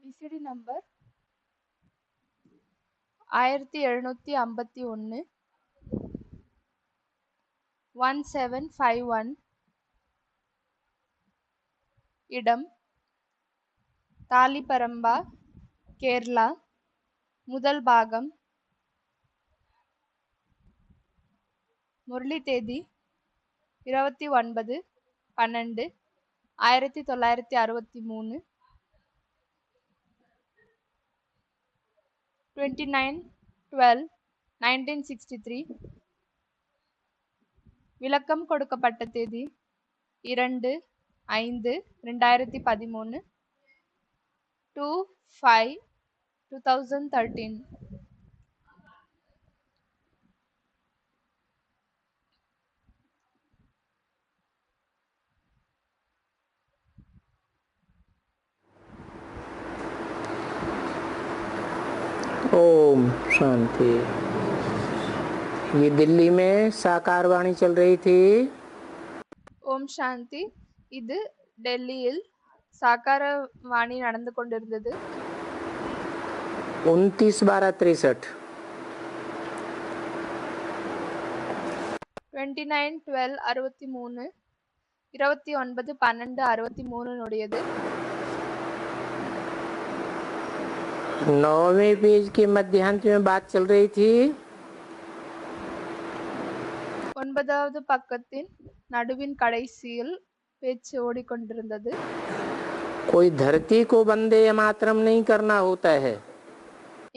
PCD number 1751 1751 இடம் தாலிபரம்பா கேரளா முதல் பாகம் முரளி தேதி 29/12/1963 29/12/1963 விளக்கம் கொடுக்கப்பட்ட தேதி 2/5/2013 2/5/2013 ओम शांति। ये दिल्ली में साकार वाणी चल रही थी। ஓம் சாந்தி. இது டெல்லியில் சாக்கார வாணி நடந்து கொண்டிருந்தது. 29/12/63 29/12/63 29/12/63 உடையது. 9वें पेज के मध्यांत में बात चल रही थी। 9வது பக்கத்தின் நடுவின் கடைசியில் பேச்சு ஓடிக்கொண்டிருந்தது. कोई धरती को वंदे मातरम नहीं करना होता है।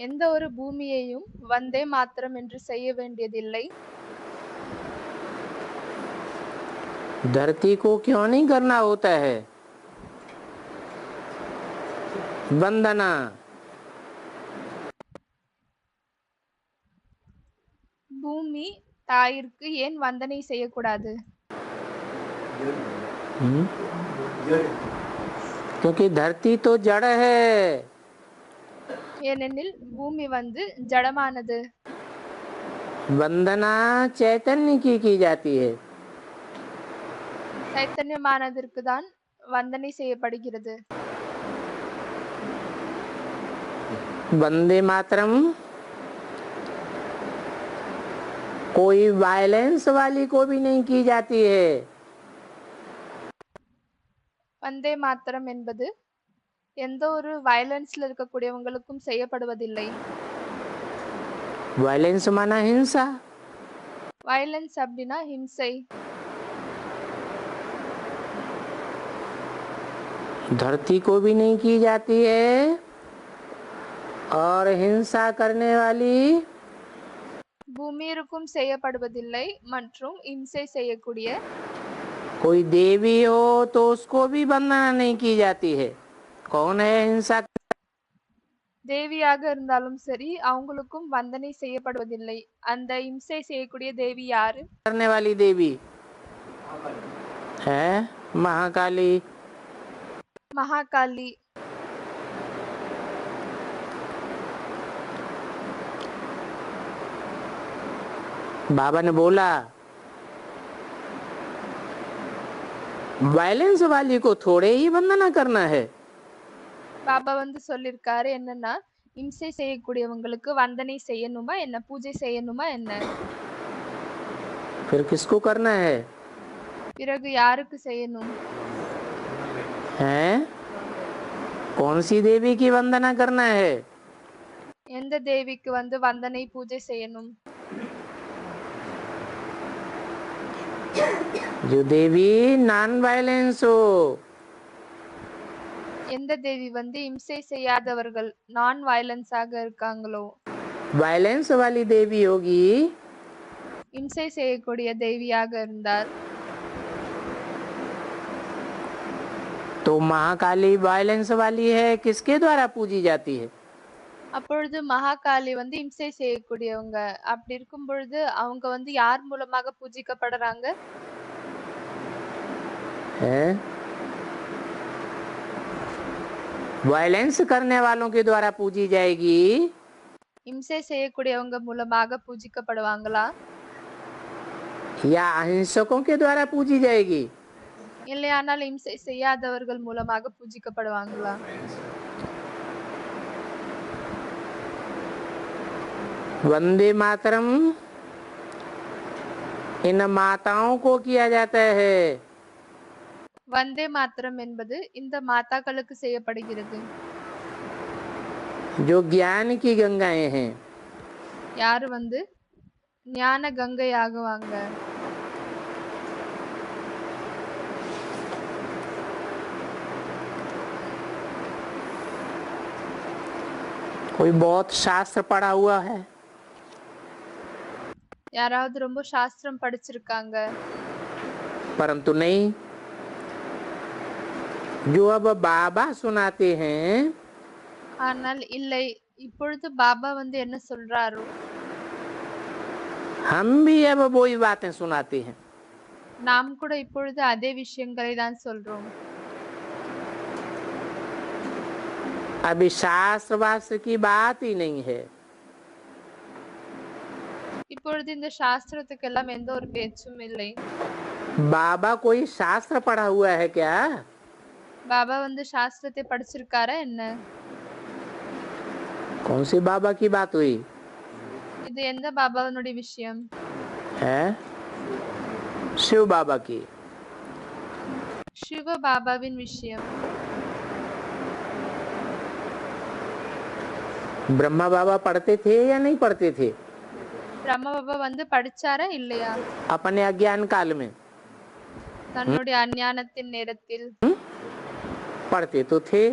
எந்த ஒரு பூமியையும் வந்தே மாத்திரம் என்று செய்ய வேண்டியதில்லை. धरती को क्यों नहीं करना होता है? वंदना। பூமி தாயிற்கு ஏன் வந்தனை செய்யக்கூடாது? क्योंकि धरती तो जड़ है। ஏனெனில் பூமி ஜடமானது. वंदना चैतन्य की जाती है। சைத்தன்யமானதற்கு தான் வந்தனை செய்யப்படுகிறது. वंदे मातरम कोई वायलेंस वाली को भी नहीं की जाती है। வந்தே மாத்திரம் என்பது எந்த ஒரு வயலன்ஸ்ல இருக்கக்கூடியவங்களுக்கும் செய்யப்படுவதில்லை. वायलेंस माना हिंसा। வயலன்ஸ் அப்படின்னா ஹிம்சை. धरती को भी नहीं की जाती है और हिंसा करने वाली பூமியிற்கும் செய்யப்படுவதில்லை மற்றும் இம்சை செய்யக்கூடிய कोई देवी हो तो उसको भी वंदना नहीं की जाती है। कौन है हिंसा? தேவியாக இருந்தாலும் சரி அவங்களுக்கும் வந்தனை செய்யப்படுவதில்லை. அந்த இம்சை செய்யக்கூடிய தேவி யாரு? करने वाली देवी है महाकाली। மகாகாளி. बाबा ने बोला वायलेंस वाली को थोड़े ही वंदना करना है। பாபா சொல்லிருக்காரு என்னன்னா இம்சை செய்யக்கூடியவங்களுக்கு வந்தனை செய்யணுமா என்ன, பூஜை செய்யணுமா என்ன? फिर किसको करना है? பிறகு யாருக்கு செய்யணும்? हैं? कौन सी देवी की वंदना करना है? எந்த தேவிக்கு வந்தனை பூஜை செய்யணும்? जो देवी नॉन वायलेंस हो। எந்த தேவி இம்சை செய்யாதவர்கள் நான் வயலன்ஸாக இருக்காங்களோ. वायलेंस वाली देवी होगी இம்சை செய்யக்கூடிய தேவியாக இருந்தால் तो महाकाली वायलेंस वाली है, किसके द्वारा पूजी जाती है? அப்பொழுது மகாகாளி இம்சை செய்யக்கூடியவங்க. அப்படி இருக்கும் பொழுது அவங்க யார் மூலமாக பூஜிக்கப்படுறாங்க? वायलेंस करने वालों के द्वारा पूजी जाएगी। இம்சை செய்யக்கூடியவங்க மூலமாக பூஜிக்கப்படுவாங்களா? या अहिंसकों के द्वारा पूजी जाएगी? இல்லையானால் இம்சை செய்யாதவர்கள் மூலமாக பூஜிக்கப்படுவாங்களா? वंदे मातरम इन माताओं को किया जाता है। வந்தே மாத்திரம் என்பது இந்த மாதாக்களுக்கு செய்யப்படுகிறது. जो ज्ञान की गंगाएं हैं। யாரு வந்து ஞான கங்கை ஆகுவாங்க. कोई बहुत शास्त्र पढ़ा हुआ है, யாராவது ரொம்ப சாஸ்திரம் படிச்சிருக்காங்க. परंतु नहीं, जो अब बाबा सुनाते हैं ஆனால் இல்லை, இப்பொழுது பாபா வந்து என்ன சொல்றாரோ हम भी अब वही बातें सुनाते हैं। நாம் கூட இப்பொழுது அதே விஷயங்களை தான் சொல்றோம். अभी शास्त्र वास्त्र की बात ही नहीं है। இப்பொழுது இந்த சாஸ்திரத்துக்கெல்லாம் எந்த ஒரு பேச்சும் இல்லை. बाबा कोई शास्त्र पढ़ा हुआ है क्या? பாபா வந்து சாஸ்திரத்தை படிச்சிருக்காரா என்ன? कौन सी बाबा की बात हुई இது எந்த பாபாவனுடைய விஷயம்? है? शिव बाबा की। சிவ பாபாவின் விஷயம். ब्रह्मा बाबा पढ़ते थे या नहीं पढ़ते थे? பிரம்ம பாபா வந்து படிச்சாரா இல்லையா? अपने अज्ञान काल में தன்னுடைய அஞ்ஞானத்தின் நேரத்தில் पढ़ते तो थे,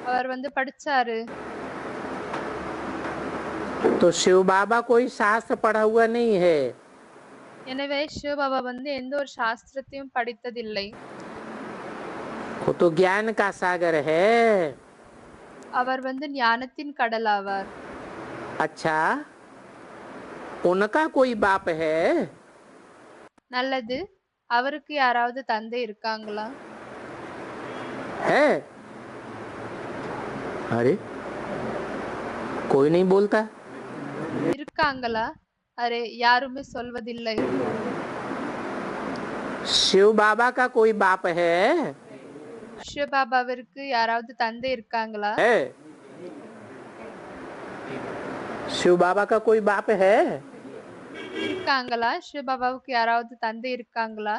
அவர் வந்து படிச்சாரு. तो शिव बाबा कोई शास्त्र पढ़ा हुआ नहीं है। எனவே சிவபாபா வந்து எந்த ஒரு சாஸ்திரத்தையும் படித்ததில்லை. वो तो ज्ञान का सागर है। அவர் வந்து ஞானத்தின் கடல் ஆவார். अच्छा, उनका कोई बाप है? நல்லது, அவருக்கு யாராவது தந்தை இருக்காங்களா? है? अरे कोई नहीं बोलता। இருக்காங்களா? அரே, யாருமே சொல்வதில்லை. शिव बाबा का कोई बाप है? சிவபாபாவிற்கு யாராவது தந்தை இருக்காங்களா? है? शिव बाबा का कोई बाप है? இருக்காங்களா? சிவபாபாவுக்கு யாராவது தந்தை இருக்காங்களா?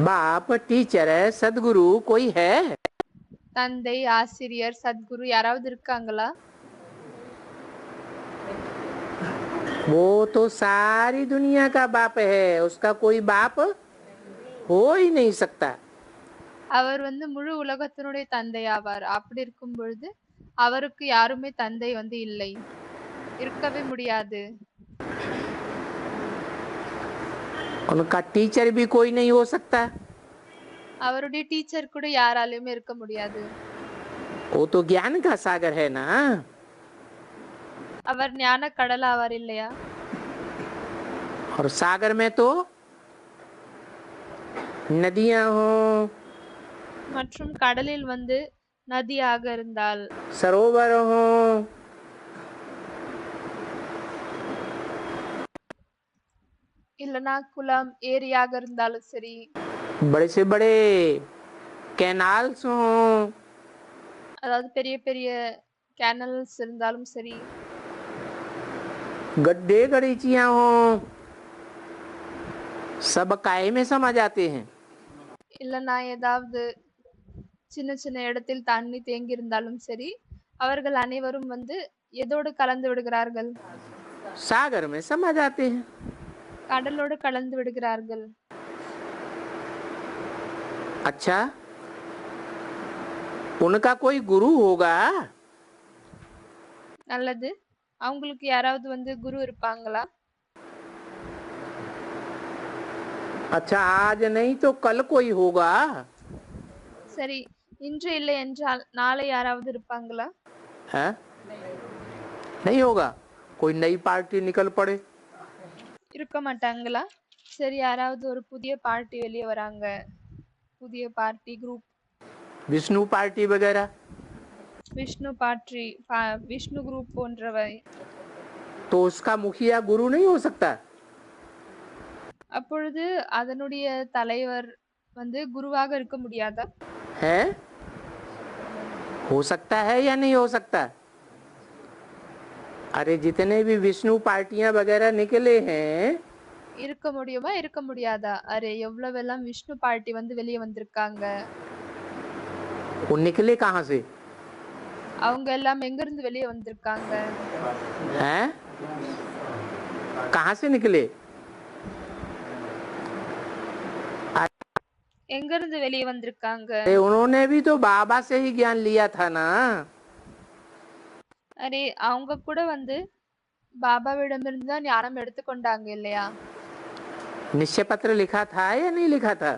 बाप टीचर है, सदगुरु कोई है? தந்தை, ஆசிரியர், சத்குரு யாராவது இருக்காங்களா? वो तो सारी दुनिया का बाप है, उसका कोई बाप हो ही नहीं सकता। அவர் வந்து முழு உலகத்தினுடைய தந்தை ஆவார். அப்படி இருக்கும் பொழுது அவருக்கு யாருமே தந்தை வந்து இல்லை, இருக்கவே முடியாது. उनका टीचर भी कोई नहीं हो सकता। அவருடைய டீச்சர் கூட யாராலையுமே இருக்க முடியாது. वो तो ज्ञान का सागर है ना। அவர் ஞான கடல் ஆவார் இல்லையா? और सागर में तो नदियां हो, மற்றும் கடலில் வந்து நதியாக இருந்தால், सरोवर हो, இல்லனா குளம், ஏரியாக இருந்தாலும் சரி, बड़े से बड़े कैनाल्स हो, அதாவது பெரிய பெரிய கேனல்ஸ் இருந்தாலும் சரி, गड्ढे गड़ीचियां हो, सब काय में समा जाते हैं। இல்லனா ஏதாவது சின்ன சின்ன இடத்தில் தண்ணி தேங்கி இருந்தாலும் சரி, அவர்கள் அனைவரும் வந்து எதோடு கலந்து விடுகிறார்கள்? सागर में समा जाते हैं। கடலோடு கலந்து விடுகிறார்கள். अच्छा, उनका कोई गुरु होगा? நல்லது, அவங்களுக்கு யாராவது வந்து குரு இருப்பாங்களா? अच्छा, आज नहीं तो कल कोई होगा। சரி, இன்று இல்லை என்றால் நாளை யாராவது இருப்பாங்களா? है? नहीं होगा। कोई नई पार्टी निकल पड़े, இருக்க மாட்டாங்களா? சரி, யாராவது ஒரு புதிய பார்ட்டி வெளியே வராங்க, புதிய பார்ட்டி குரூப், विष्णु पार्टी वगैरह, விஷ்ணு பார்ட்டி, விஷ்ணு குரூப் போன்றவை, तो उसका मुखिया गुरु नहीं हो सकता। அப்பொழுது அதனுடைய தலைவர் வந்து குருவாக இருக்க முடியாதா? है? हो सकता है या नहीं हो सकता? अरे जितने भी विष्णु पार्टियां वगैरह निकले हैं இருக்க முடியுமா இருக்க முடியாதா? அரே எவ்வளவெல்லாம் விஷ்ணு பார்ட்டி வந்து வெளியே வந்திருக்காங்க. वो निकले कहाँ से அவங்க எல்லாம் எங்க இருந்து வெளியே வந்திருக்காங்க? हैं? कहाँ से निकले? எங்க இருந்து வெளியே வந்திருக்காங்க? अरे उन्होंने भी तो बाबा से ही ज्ञान लिया था ना। அரே அவங்க கூட வந்து பாபாவிடமிருந்து தான் ஞானம் எடுத்துக்கொண்டாங்க இல்லையா? निश्चय पत्र लिखा था या नहीं लिखा था?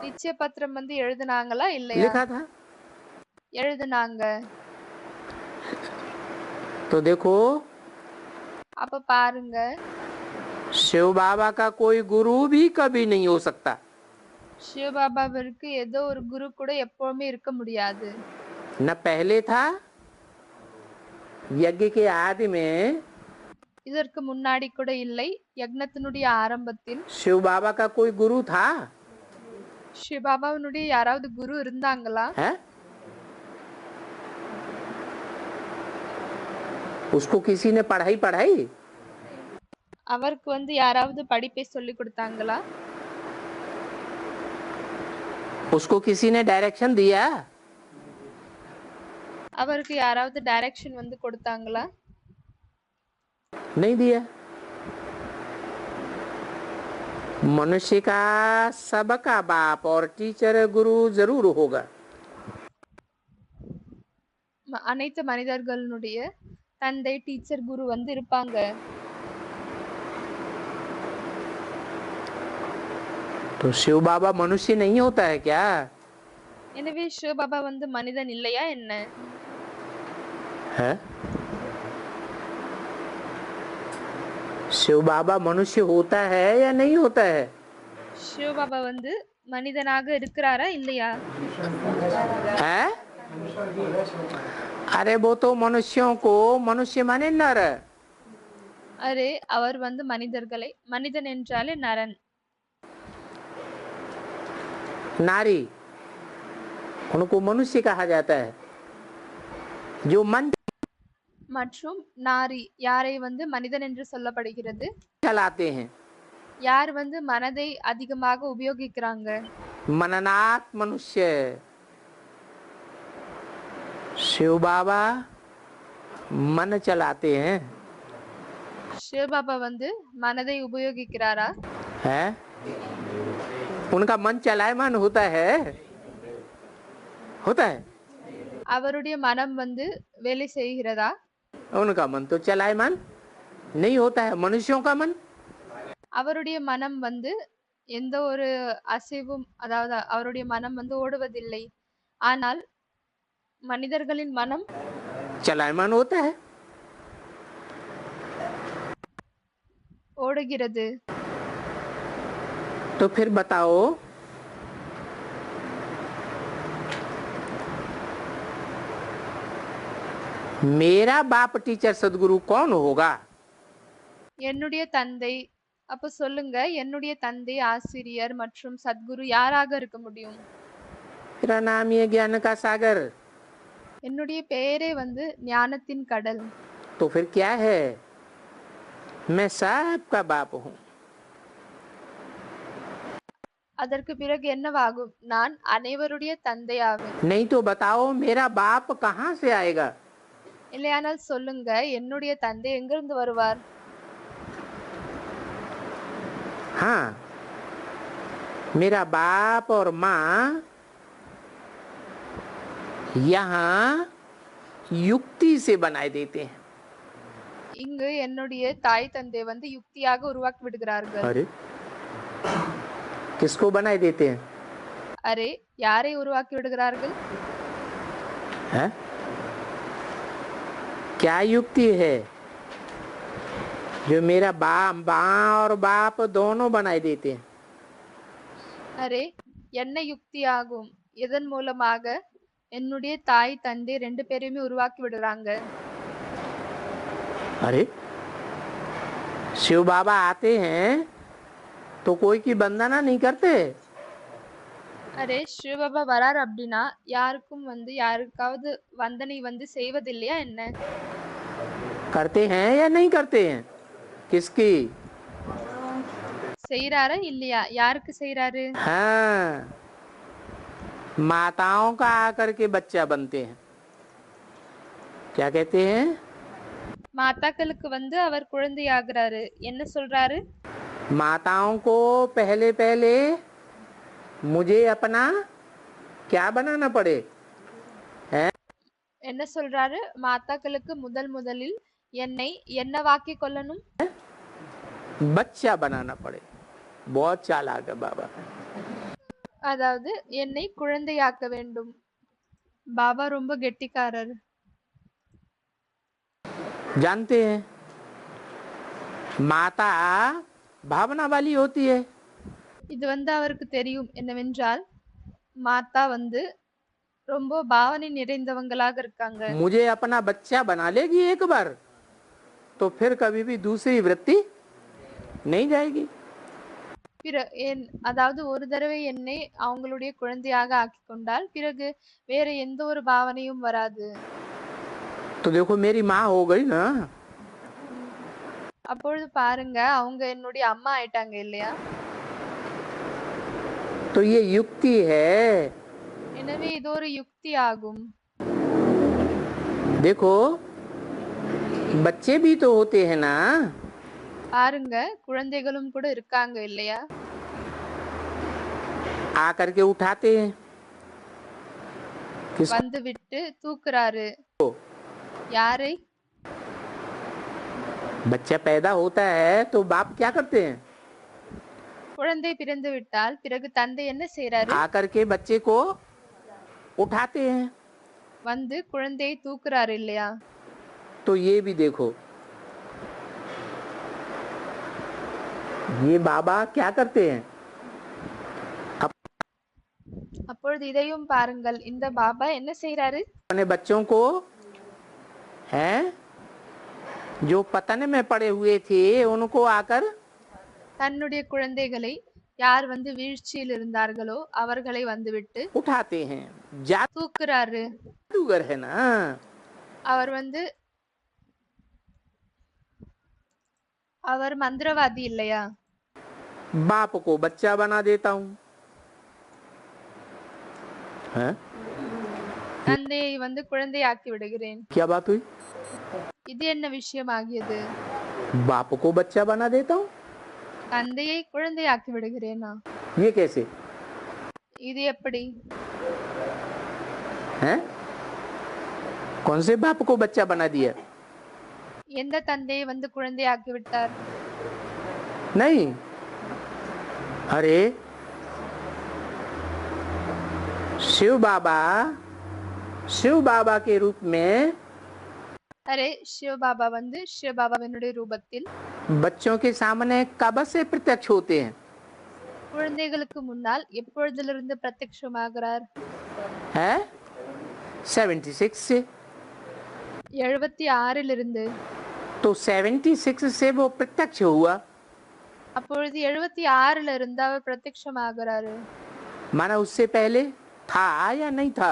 நிச்சய பத்திரம் வந்து எழுதுனாங்களா இல்லையா? लिखा था। எழுதுனாங்க. तो देखो அப்ப பாருங்க, शिव बाबा का कोई गुरु भी कभी नहीं हो सकता। சிவபாபாவிற்கு ஏதோ ஒரு குரு கூட எப்பவுமே இருக்க முடியாது. न पहले था यज्ञ के आदि में இதற்கு முன்னாடி கூட இல்லை. யக்னத்தினுடைய ஆரம்பத்தில் शिव बाबा का कोई गुरु था சிவபாபாவினுடைய யாராவது குரு இருந்தாங்களா? है? उसको किसी ने पढ़ाई அவருக்கு வந்து யாராவது படிப்பை சொல்லி கொடுத்தாங்களா? उसको किसी ने डायरेक्शन दिया? அவருக்கு யாராவது டைரக்ஷன் வந்து கொடுத்தாங்களா? नहीं दिया। मनुष्य का सबका बाप और टीचर गुरु जरूर होगा। அனைத்து மனிதர்களுடைய தந்தை டீச்சர் குரு வந்து இருப்பாங்க. तो शिव बाबा मनुष्य नहीं होता है क्या? எனவே சிவபாபா வந்து மனிதன் இல்லையா என்ன? है? शिव बाबा मनुष्य होता है या नहीं होता है? சிவபாபா வந்து மனிதனாக இருக்கிறாரா இல்லையா? है? अरे वो तो मनुष्यों को मनुष्य माने नर। அரே அவர் வந்து மனிதர்களை, மனிதன் என்றாலே நரன், नारी उनको मनुष्य कहा जाता है। जो मन மற்றும் நாரி யாரை வந்து மனிதன் என்று சொல்லப்படுகிறது? चलाते हैं, யார் வந்து மனதை அதிகமாக உபயோகிக்கிறாங்க? मननात मनुष्य। शिव बाबा मन चलाते हैं। சிவபாபா வந்து மனதை உபயோகிக்கிறாரா? है? उनका मन चलायमान होता है? होता है? அவருடைய மனம் வந்து வேலை செய்கிறதா? उनका मन तो चलायमान नहीं होता है। मनुष्यों का मन அவருடைய மனம் வந்து எந்த ஒரு அசைவும், அதாவது அவருடைய மனம் வந்து ஓடுவதில்லை. ஆனால் மனிதர்களின் மனம் चलायमान होता है। ஓடுகிறது. तो फिर बताओ मेरा बाप टीचर सदगुरु कौन होगा? என்னுடைய தந்தை, அப்ப சொல்லுங்க, என்னுடைய தந்தை ஆசிரியர் மற்றும் சத்குரு யாராக இருக்க முடியும்? मेरा नाम ये ज्ञान का सागर। என்னுடைய பெயரே வந்து ஞானத்தின் கடல். तो फिर क्या है? मैं सबका बाप हूँ। அதற்கு பிறகு என்னவாகும்? நான் அனைவருடைய தந்தையாவேன். नहीं तो बताओ मेरा बाप कहाँ से आएगा? இல்லையானால் சொல்லுங்க, என்னுடைய தந்தை எங்கிருந்து வருவார்? हाँ, मेरा बाप और माँ यहाँ युक्ति से बनाए देते हैं। இங்கு என்னுடைய தாய் தந்தை வந்து யுக்தியாக உருவாக்கி விடுகிறார்கள். अरे किसको बनाए देते हैं? அரே யாரை உருவாக்கி விடுகிறார்கள்? है? क्या युक्ति है जो मेरा माँ और बाप दोनों बनाए देते हैं? அரே என்ன யுக்தியாகும்? இதன் மூலமாக என்னுடைய தாய் தந்தை ரெண்டு பேரையுமே உருவாக்கி விடுறாங்க. अरे शिव बाबा आते हैं तो कोई की वंदना नहीं करते? அரே சிவபாபா வரார் அப்படின்னா யாருக்கும் வந்து யாருக்காவது வந்தனை வந்து செய்வதில்லையா என்ன? करते हैं या नहीं करते हैं? किसकी? செய்யறாரா இல்லையா? யாருக்கு செய்யறாரு? हाँ, माताओं का आकर के बच्चा बनते हैं। क्या कहते हैं? மாதாக்களுக்கு வந்து அவர் குழந்தையாகிறாரு. என்ன சொல்றாரு? माताओं को पहले पहले मुझे अपना क्या बनाना पड़े? है? என்ன சொல்றாரு? மாதாக்களுக்கு முதலில் என்னை என்னவாக்கிக் கொள்ளணும்? बच्चा बनाना पड़े। बहुत चालाक है बाबा। அதாவது என்னை குழந்தையாக்க வேண்டும். பாபா ரொம்ப கெட்டிக்காரர். जानते हैं, माता भावना वाली होती है। இது வந்து அவருக்கு தெரியும். என்னவென்றால் மாதா வந்து ரொம்ப பாவனை நிறைந்தவங்களாக இருக்காங்க. मुझे अपना बच्चा बना लेगी एक बार तो फिर कभी भी दूसरी वृत्ति नहीं जाएगी। அதாவது ஒரு தடவை என்னை அவங்களுடைய குழந்தையாக ஆக்கிக் கொண்டால் பிறகு வேற எந்த ஒரு பாவனையும் வராது. तो देखो मेरी माँ हो गई ना। அப்பொழுது பாருங்க, அவங்க என்னுடைய அம்மா ஆயிட்டாங்க இல்லையா? तो ये युक्ति है। எனவே இது ஒரு யுக்தி ஆகும். देखो बच्चे भी तो होते हैं ना। பாருங்க, குழந்தைகளும் கூட இருக்காங்க இல்லையா? आकर के उठाते हैं। வந்து விட்டு தூக்குறாரு. யாரை? बच्चा पैदा होता है तो बाप क्या करते हैं? குழந்தை பிறந்து விட்டால் பிறகு தந்தை என்ன செய்யறாரு? आकर के बच्चे को उठाते हैं। வந்து குழந்தையை தூக்குறாரு இல்லையா? तो ये भी देखो, ये बाबा क्या करते हैं? அப்பொழுது இதையும் பாருங்கள், இந்த பாபா என்ன செய்யறாரு? अपने बच्चों को हैं जो पतन में पड़े हुए थे उनको आकर தன்னுடைய குழந்தைகளை யார் வந்து வீழ்ச்சியில் இருந்தார்களோ அவர்களை வந்துவிட்டு उठाते हैं। தூக்குறாரு. जादूगर है ना। அவர் வந்து அவர் மந்திரவாதி இல்லையா? बाप को बच्चा बना देता हूँ। தந்தையை வந்து குழந்தையாக்கி விடுகிறேன். क्या बात हुई? இது என்ன விஷயம் ஆகியது? बाप को बच्चा बना देता हूँ, தந்தையை குழந்தையாக்கி விடுகிறேனா? ये कैसे இது எப்படி? हैं? कौन से बाप को बच्चा बना दिया? எந்த தந்தையை வந்து குழந்தையாக்கி விட்டார்? नहीं, अरे शिव बाबा के रूप में அரே, சிவ பாபா வந்து சிவ பாபாவினுடைய ரூபத்தில் बच्चों के सामने कब से प्रत्यक्ष होते हैं? குழந்தைகளுக்கு முன்னால் எப்பொழுதிலிருந்து பிரத்யட்சமாகிறார்? है 76 से। 76 तो 76 से वो प्रत्यक्ष हुआ। அப்பொழுது 76 இருந்து அவர் பிரத்யட்சமாகிறாரு. माना उससे पहले था या नहीं था?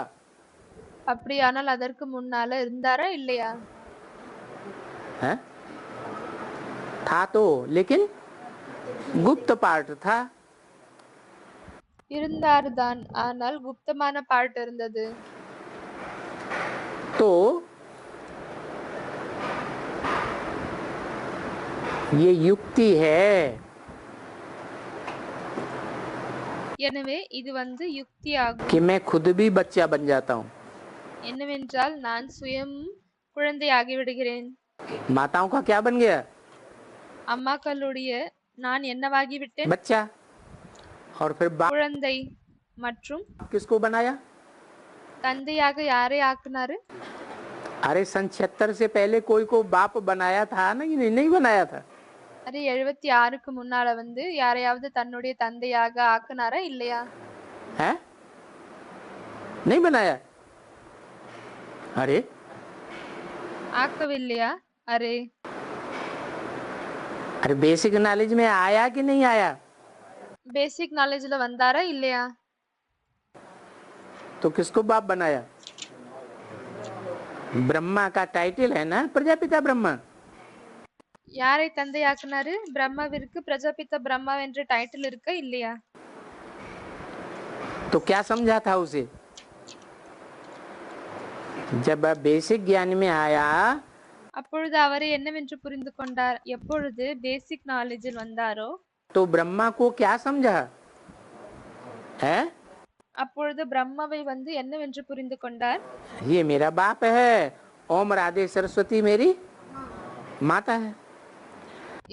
அப்படியானால் அதற்கு முன்னால இருந்தாரா இல்லையா? है? था तो, लेकिन गुप्त पार्ट था। இருந்தாரு தான், ஆனால் குப்தமான பார்ட் இருந்தது. तो ये युक्ति है। எனவே இது வந்து யுக்தி ஆகும். कि मैं खुद भी बच्चा बन जाता हूँ। என்னவென்றால் நான் சுயம் குழந்தையாகி விடுகிறேன். माताओं का क्या बन गया? அம்மாக்களுடைய நான் என்னவாகி விட்டேன்? बच्चा। और फिर बाप குழந்தை. மற்றும் किसको बनाया? தந்தையாக யாரை ஆக்குனாரு? अरे सन 76 से पहले कोई को बाप बनाया था? नहीं बनाया था। அரே, 76க்கு முன்னால வந்து யாரையாவது தன்னுடைய தந்தையாக ஆக்குனாரா இல்லையா? है? नहीं बनाया। अरे ஆக்கவில்லையா? அரே, अरे बेसिक नॉलेज में आया कि नहीं आया? பேசிக் நாலேஜ்ல வந்தாரா இல்லையா? तो किसको बाप बनाया? ब्रह्मा का टाइटल है ना, प्रजापिता ब्रह्मा। யாரை தந்தையாக்குனாரு? பிரம்மாவிற்கு பிரஜாபித்த பிரம்மா என்ற டைட்டில் இருக்க இல்லையா? तो क्या समझा था उसे? जब बेसिक ज्ञान में आया அப்பொழுது அவரை என்னவென்று புரிந்து கொண்டார்? எப்பொழுது பேசிக் நாலேஜில் வந்தாரோ तो ब्रह्मा को क्या समझा है? அப்பொழுது பிரம்மாவை வந்து என்னவென்று புரிந்து கொண்டார்? ये मेरा बाप है, ओम राधे सरस्वती मेरी माता है।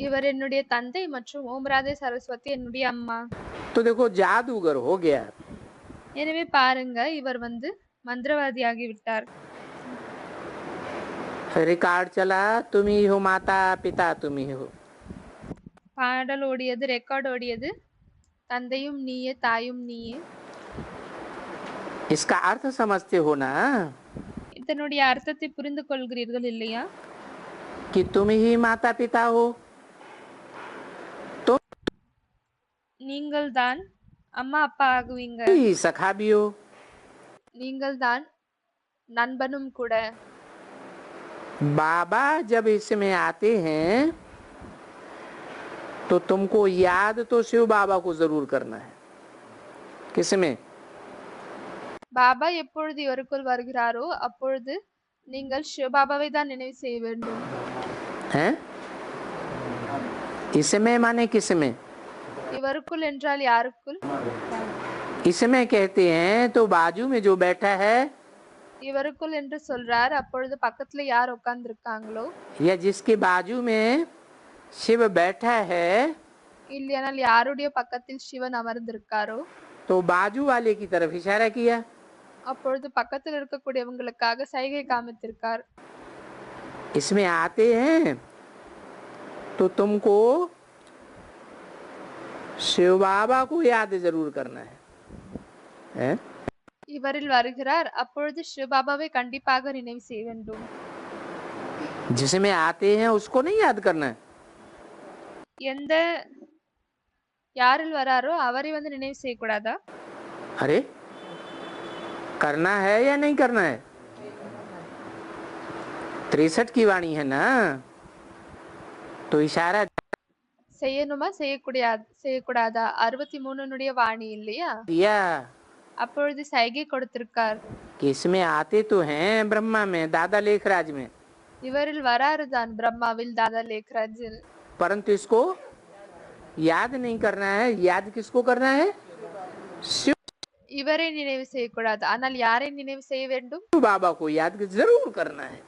இவர் என்னுடைய தந்தை மற்றும் ஓம் ராதே சரஸ்வதி என்னுடைய அம்மா. तो देखो जादूगर हो गया। எனவே பாருங்க, இவர் வந்து மந்திரவாதியாகி விட்டார். रिकॉर्ड चला, तुम ही हो माता पिता, तुम ही हो। பாடல் ஓடியது, ரெக்கார்ட் ஓடியது, தந்தையும் நீயே தாயும் நீயே. इसका अर्थ समझते हो ना இதனுடைய அர்த்தத்தை புரிந்து கொள்கிறீர்கள் இல்லையா? कि तुम ही माता पिता हो, तो நீங்கள் தான் அம்மா அப்பா ஆகுவீங்க, ही सखा भी हो। நீங்கள் தான் நண்பனும் கூட. बाबा जब इसमें आते हैं तो तुमको याद तो शिव बाबा को जरूर करना है। किसमें? பாபா எப்பொழுது இவருக்குள் வருகிறாரோ அப்பொழுது நீங்கள் சிவபாபாவை தான் நினைவு செய்ய வேண்டும். हैं? इसमें माने किसमें? இவருக்குள் என்றால் யாருக்குள்? इसमें कहते हैं तो बाजू में जो बैठा है இவருக்குள் என்று சொல்றார். அப்பொழுது பக்கத்துல யார் உட்கார்ந்து இருக்காங்களோ, या जिसके बाजू में शिव बैठा है, இல்லையானால் யாருடைய பக்கத்தில் சிவன் அமர்ந்திருக்காரோ, तो बाजू वाले की तरफ इशारा किया। அப்பொழுது பக்கத்தில் இருக்கக்கூடியவங்களுக்காக சைகை காமித்திருக்கார். इसमें आते हैं तो तुमको शिव बाबा को याद जरूर करना है, हैं? இவரில் வருகிறார், அப்பொழுது சிவபாபாவை கண்டிப்பாக நினைவு செய்ய வேண்டும். जिसमें आते हैं उसको नहीं याद करना है। எந்த யாரில் வராரோ அவரை வந்து நினைவு செய்யக்கூடாதா? अरे करना है या नहीं करना है? 63 की वाणी है ना, तो इशारा செய்யணுமா செய்யக்கூடாதா? 63 வாணி இல்லையா? दिया அப்பொழுது சைகை கொடுத்திருக்கார். कि इसमें आते तो हैं ब्रह्मा में, दादा लेखराज में, இவரில் வராருதான் பிரம்மாவில், தாதா லேக்ராஜில். परंतु इसको याद नहीं करना है। याद किसको करना है? शिव இவரை நினைவு செய்யக்கூடாது, ஆனால் யாரை நினைவு செய்ய வேண்டும்? बाबा को याद जरूर करना है।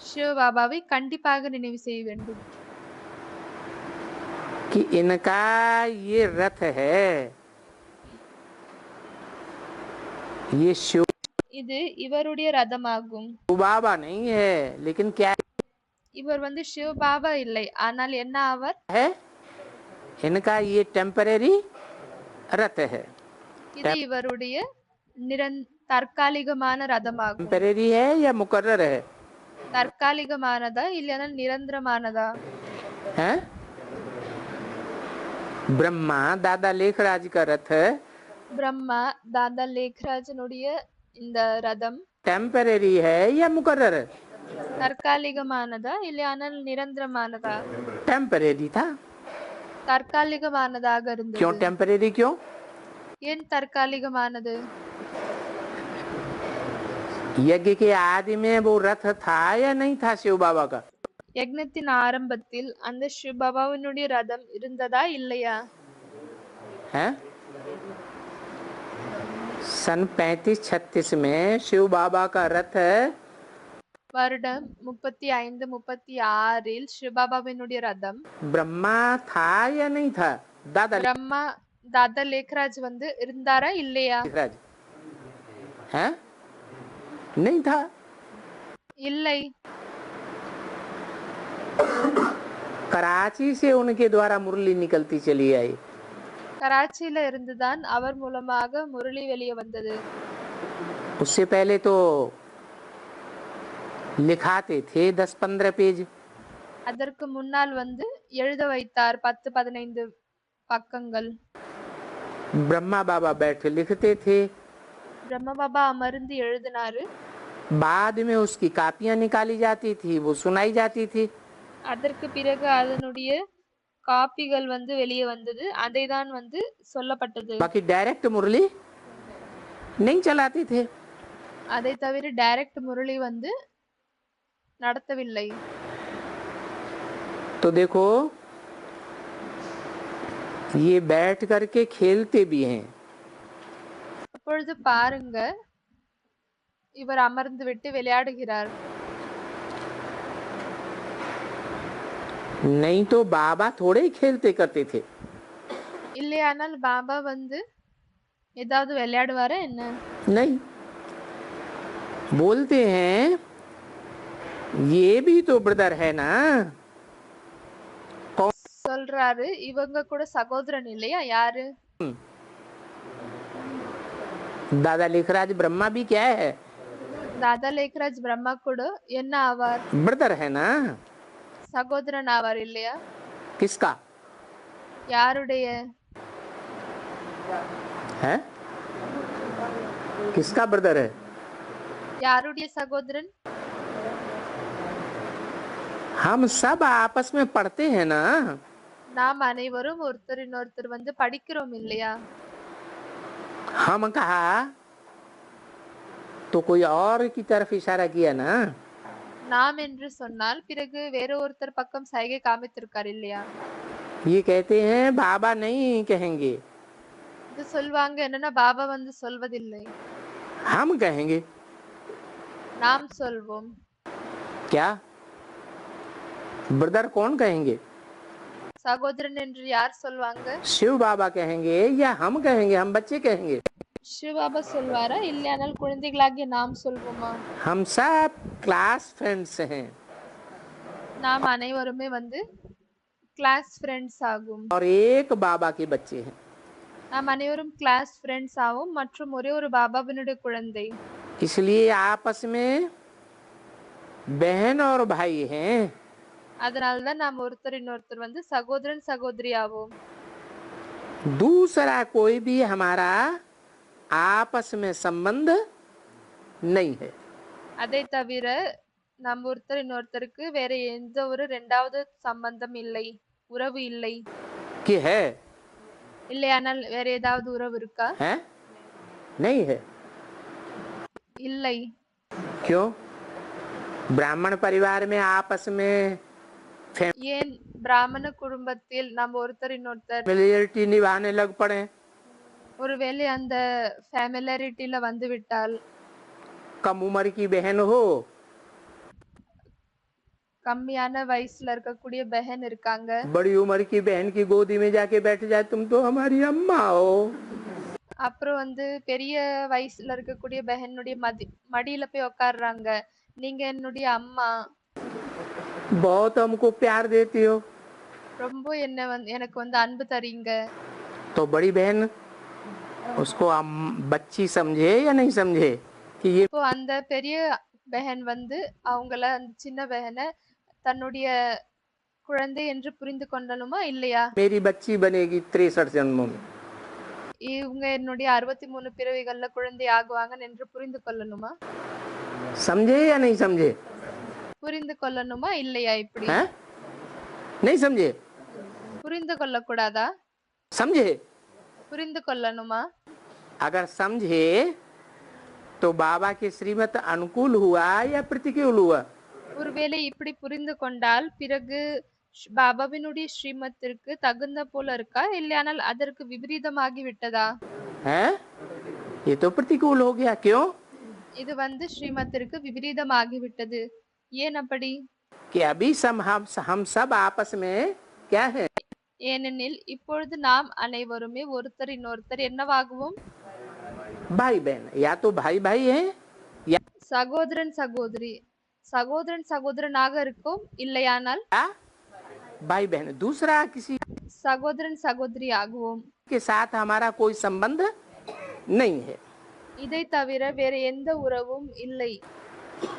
சிவபாபாவை கண்டிப்பாக நினைவு செய்ய வேண்டும். कि इनका ये रथ है, ये शिव இது இவருடைய ரதமாகும். बाबा नहीं है, लेकिन क्या இவர் வந்து சிவபாபா இல்லை, ஆனால் என்ன அவர்? है? इनका ये टेम्परेरी रथ है। இது இவருடைய தற்காலிகமான ரதமாகும். टेम्परेरी है या मुकर्रर है? தற்காலிகமானதா இல்லையானால் நிரந்தரமானதா? है? ब्रह्मा दादा लेखराज का रथ பிரம்மா தாதா லேக்ராஜனுடைய இந்த ரதம் टेम्परेरी है या मुकर्रर है? தற்காலிகமானதா இல்லையானால் நிரந்தரமானதா? टेम्परेरी था। தற்காலிகமானதாக क्यों இருந்தது. टेम्परेरी? क्यों? ஏன் தற்காலிகமானது? यज्ञ के आदि में वो रथ था या नहीं था शिव बाबा का? யக்னத்தின் ஆரம்பத்தில் அந்த சிவபாபாவினுடைய ரதம் இருந்ததா இல்லையா? है? सन 35-36 में शिव बाबा का रथ வருடம் 35-36 சிவபாபாவினுடைய ரதம் ब्रह्मा था या नहीं था? दादा பிரம்மா தாதா லேக்ராஜ் வந்து இருந்தாரா இல்லையா? लेखराज है? नहीं था। இல்லை. कराची से उनके द्वारा मुरली निकलती चली आई। கராச்சியில இருந்துதான் அவர் மூலமாக முரளி வெளியே வந்தது. उससे पहले तो लिखाते थे 10-15 पेज। அதற்கு முன்னால் வந்து எழுத வைத்தார் 10-15 பக்கங்கள். ब्रह्मा बाबा बैठे लिखते थे, பிரம்ம பாபா அமர்ந்து எழுதினாரு. बाद में उसकी कापियां निकाली जाती थी, वो सुनाई जाती थी। அதற்கு பிறகு அதனுடைய காப்பிகள் வந்து வெளியே வந்தது. அதைதான் வந்து சொல்லப்பட்டது. बाकी डायरेक्ट मुरली नहीं चलाते थे। அதை தவிர டைரக்ட் முரளி வந்து நடத்தவில்லை. तो देखो ये बैठ करके खेलते भी हैं। அப்பொழுது பாருங்க, இவர் அமர்ந்து விட்டு விளையாடுகிறார். नहीं तो बाबा थोड़े ही खेलते करते थे। இல்லையானால் பாபா வந்து ஏதாவது விளையாடுவாரா என்ன? नहीं, बोलते हैं ये भी तो ब्रदर है ना। சொல்றாரு, இவங்க கூட சகோதரன் இல்லையா? யாரு? दादा लेखराज ब्रह्मा भी क्या है? தாதா லேக்ராஜ் பிரம்மா கூட என்ன ஆவார்? ब्रदर है ना। சகோதரன் ஆவார் இல்லையா? किसका யாருடைய? है? किसका ब्रदर है? யாருடைய சகோதரன்? हम सब आपस में पढ़ते हैं ना। நாம் அனைவரும் ஒருத்தர் இன்னொருத்தர் வந்து படிக்கிறோம் இல்லையா? हम कहा तो कोई और की तरफ इशारा किया ना। நாம் என்று சொன்னால் பிறகு வேற ஒருத்தர் பக்கம் சைகை காமித்திருக்கார் இல்லையா? ये कहते हैं बाबा नहीं कहेंगे, இது சொல்வாங்க என்னன்னா பாபா வந்து சொல்வதில்லை, हम कहेंगे। நாம் சொல்வோம். क्या ब्रदर कौन कहेंगे? சகோதரன் என்று யார் சொல்வாங்க? शिव बाबा कहेंगे या हम कहेंगे, हम बच्चे कहेंगे? சிவபாபா சொல்வாரா இல்லையானால் குழந்தைகளாகிய நாம் சொல்வோமா? हम सब क्लास फ्रेंड्स हैं நாம் அனைவருமே வந்து கிளாஸ் ஃப்ரெண்ட்ஸ் ஆகும். और एक बाबा के बच्चे हैं। நாம் அனைவரும் கிளாஸ் ஃப்ரெண்ட்ஸ் ஆகும் மற்றும் ஒரே ஒரு பாபாவினுடைய குழந்தை. इसलिए आपस में बहन और भाई हैं। அதனால்தான் நாம் ஒருத்தர் இன்னொருத்தர் வந்து சகோதரன் சகோதரி ஆவோம். दूसरा कोई भी हमारा आपस में संबंध नहीं है। அதை தவிர நாம் ஒருத்தர் இன்னொருத்தருக்கு வேற எந்த ஒரு இரண்டாவது சம்பந்தம் இல்லை, உறவு இல்லை. कि है? இல்லையானால் வேற ஏதாவது உறவு இருக்கா? है? नहीं है। இல்லை. क्यों? ब्राह्मण परिवार में आपस में ஏன் பிராமண குடும்பத்தில் நாம் ஒருத்தர் இன்னொருத்தர் फैमिलियरिटी निभाने लग पड़े। ஒருவேளை அந்த ஃபேமிலியாரிட்டில வந்து விட்டால், कम उम्र की बहन हो கம்மியான வயசுல இருக்கக்கூடிய பெஹன் இருக்காங்க, बड़ी उम्र की बहन की गोदी में जाके बैठ जाए, तुम तो हमारी अम्मा हो। அப்புறம் வந்து பெரிய வயசுல இருக்கக்கூடிய பெஹனுடைய மடியில போய் உட்கார்றாங்க, நீங்க என்னுடைய அம்மா, बहुत हमको प्यार देती हो। ரொம்ப எனக்கு வந்து அன்பு தரீங்க. तो बड़ी बहन उसको बच्ची समझे या नहीं समझे कि ये இப்போ அந்த பெரிய பெஹன் வந்து அவங்கள அந்த சின்ன பெஹனை தன்னுடைய குழந்தை என்று புரிந்து கொள்ளணுமா இல்லையா? मेरी बच्ची बनेगी 63 जन्मों में। இவங்க என்னுடைய 63 பிறவிகள்ல குழந்தை ஆகுவாங்க என்று புரிந்து கொள்ளணுமா? समझे या नहीं समझे? புரிந்து கொள்ளணுமா இல்லையா? இப்படி हैं? नहीं समझे? புரிந்து கொள்ள கூடாதா? समझे? புரிந்து கொள்ளணுமா? अगर समझे तो बाबा के श्रीमत अनुकूल हुआ या प्रतिकूल हुआ? ஒருவேளை இப்படி புரிந்து கொண்டால் பிறகு பாபாவினுடைய ஸ்ரீமத்திற்கு தகுந்த போல இருக்கா இல்லையானால் அதற்கு விபரீதமாகி விட்டதா? है? ये तो प्रतिकूल हो गया। क्यों? இது வந்து ஸ்ரீமத்திற்கு விபரீதமாகி விட்டது. ஏன் அப்படி? कि अभी हम सब आपस में क्या है? ஏனெனில் இப்பொழுது நாம் அனைவருமே ஒருத்தர் இன்னொருத்தர் என்னவாகுவோம்? भाई बहन, या तो भाई भाई है या சகோதரன் சகோதரி, சகோதரன் சகோதரனாக இருக்கும், இல்லையானால் भाई बहन दूसरा किसी சகோதரன் சகோதரி ஆகுவோம். के साथ हमारा कोई संबंध नहीं है, இதை தவிர வேற எந்த உறவும் இல்லை.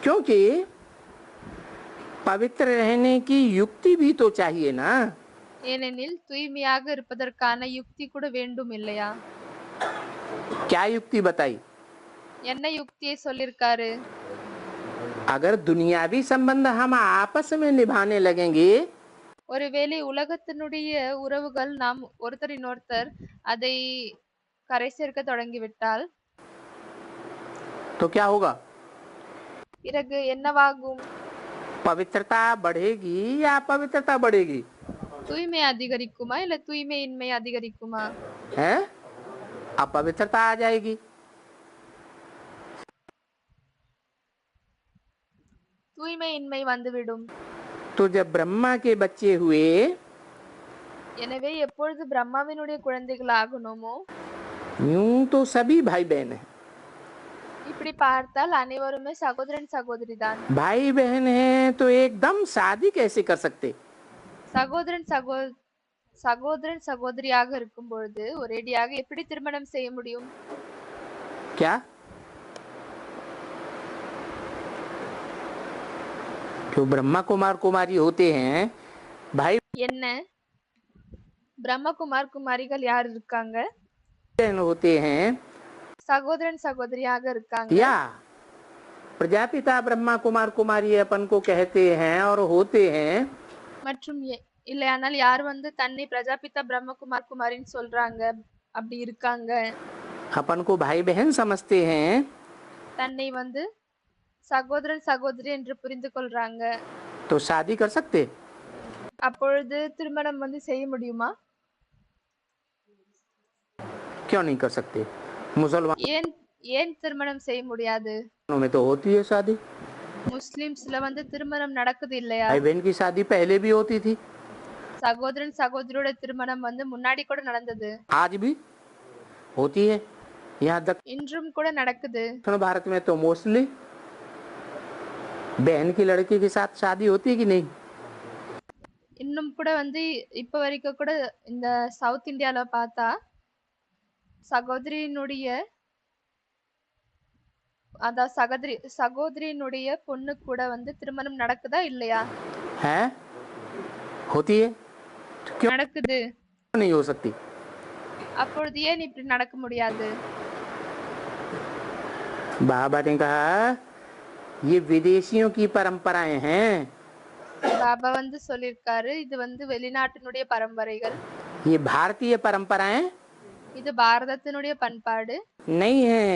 क्योंकि पवित्र रहने की युक्ति भी तो चाहिए ना। ஏனெனில் தூய்மையாக இருப்பதற்கான யுக்தி கூட வேண்டும் இல்லையா? क्या युक्ति बताई? என்ன யுக்தியை சொல்லிருக்காரு? अगर दुनियावी संबंध हम आपस में निभाने लगेंगे ஒருவேளை உலகத்தினுடைய உறவுகள் நாம் ஒருத்தரினொருத்தர் அதை கரை சேர்க்க தொடங்கிவிட்டால் तो क्या होगा? பிறகு என்னவாகும்? पवित्रता बढ़ेगी या अपवित्रता बढ़ेगी? தூய்மை அதிகரிக்குமா இல்ல தூய்மையின்மை அதிகரிக்குமா? है अपवित्रता आ जाएगी। தூய்மையின்மை வந்துவிடும்। तो जब ब्रह्मा के बच्चे हुए எனவே எப்பொழுது பிரம்மாவினுடைய குழந்தைகள் ஆகணுமோ यूं तो सभी भाई बहन हैं। இப்படி பார்த்தால் அனைவருமே சகோதரன் சகோதரி தான்। भाई बहन हैं तो एकदम शादी कैसे कर सकते? சகோதரன் சகோதரியாக இருக்கும் பொழுது ஒரேடியாக எப்படி திருமணம் செய்ய முடியும்? क्या? जो ब्रह्मा कुमार कुमारी होते हैं भाई என்ன பிரம்மகுமார் குமாரிகள் யார் இருக்காங்க? बहन होते हैं சகோதரன் சகோதரியாக இருக்காங்க। या प्रजापिता ब्रह्मा कुमार कुमारी अपन को कहते हैं और होते हैं மற்றும் இல்லையானால் யார் வந்து தன்னை பிரஜாபிதா பிரம்மகுமார் குமாரின்னு சொல்றாங்க அப்படி இருக்காங்க अपन को भाई बहन समझते हैं தன்னை வந்து சகோதரன் சகோதரி என்று புரிந்து கொள்றாங்க तो शादी कर सकते? அப்பொழுது திருமணம் வந்து செய்ய முடியுமா? क्यों नहीं कर सकते? मुसलमान ஏன் ஏன் திருமணம் செய்ய முடியாது? में तो होती है शादी। முஸ்லிம்ஸ்ல வந்து திருமணம் நடக்குது இல்லையா? भाई बहन की शादी पहले भी होती थी, சகோதரன் சகோதரியோட திருமணம் வந்து முன்னாடி கூட நடந்தது, आज भी होती है। यहाँ இன்றும் கூட நடக்குது। दक्षिण भारत में तो मोस्टली बहन की लड़की के साथ शादी होती है कि नहीं? இன்னும் கூட வந்து இப்ப வரைக்கும் கூட இந்த சவுத் இந்தியால பார்த்தா சகோதரியினுடைய அதான் சகோதரியினுடைய பொண்ணு கூட வந்து திருமணம் நடக்குதா இல்லையா? है होती है तो क्यों நடக்குது। नहीं हो सकती? அப்பொழுது ஏன் இப்படி நடக்க முடியாது? बाबा ने कहा ये विदेशियों की परंपराएं हैं, பாபா வந்து சொல்லிருக்காரு இது வந்து வெளிநாட்டினுடைய பரம்பரைகள், ये भारतीय परंपराएं இது பாரதத்தினுடைய பண்பாடு नहीं है।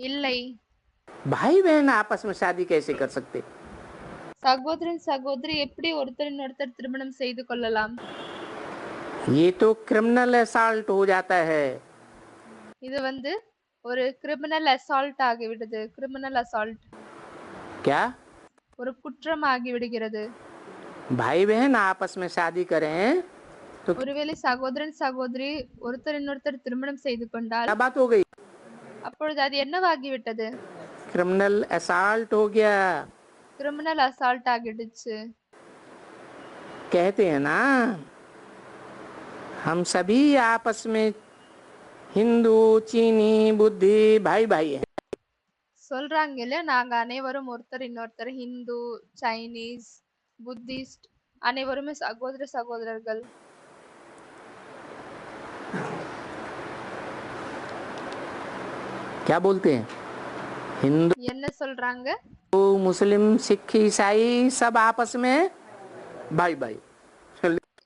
இல்லை। भाई बहन आपस में शादी कैसे कर सकते? சகோதரன் சகோதரி எப்படி ஒருத்தரின் ஒருத்தர் திருமணம் செய்து கொள்ளலாம்? ये तो क्रिमिनल असॉल्ट हो जाता है। இது வந்து ஒரு கிரிமினல் அசால்ட் ஆகிவிடுது। கிரிமினல் அசால்ட் क्या? ஒரு குற்றம் ஆகிவிடுகிறது। भाई बहन आपस में शादी करें तो ஒருவேளை சகோதரன் சகோதரி ஒருத்தரின் ஒருத்தர் திருமணம் செய்து கொண்டால் क्या बात हो गई? அப்பொழுது அது என்னவாகிவிட்டது? क्रिमिनल असॉल्ट हो गया। கிரிமினல் அசால்ட் ஆகிடுச்சு। कहते हैं ना हम सभी आपस में हिंदू चीनी बुद्धि भाई भाई हैं। சொல்றாங்க இல்லையா, நாங்க அனைவரும் ஒருத்தர் இன்னொருத்தர் ஹிந்து சைனீஸ் புத்திஸ்ட் அனைவருமே சகோதர சகோதரர்கள்। क्या बोलते हैं? हिंदू என்ன சொல்றாங்க? मुस्लिम सिख ईसाई सब आपस में भाई भाई।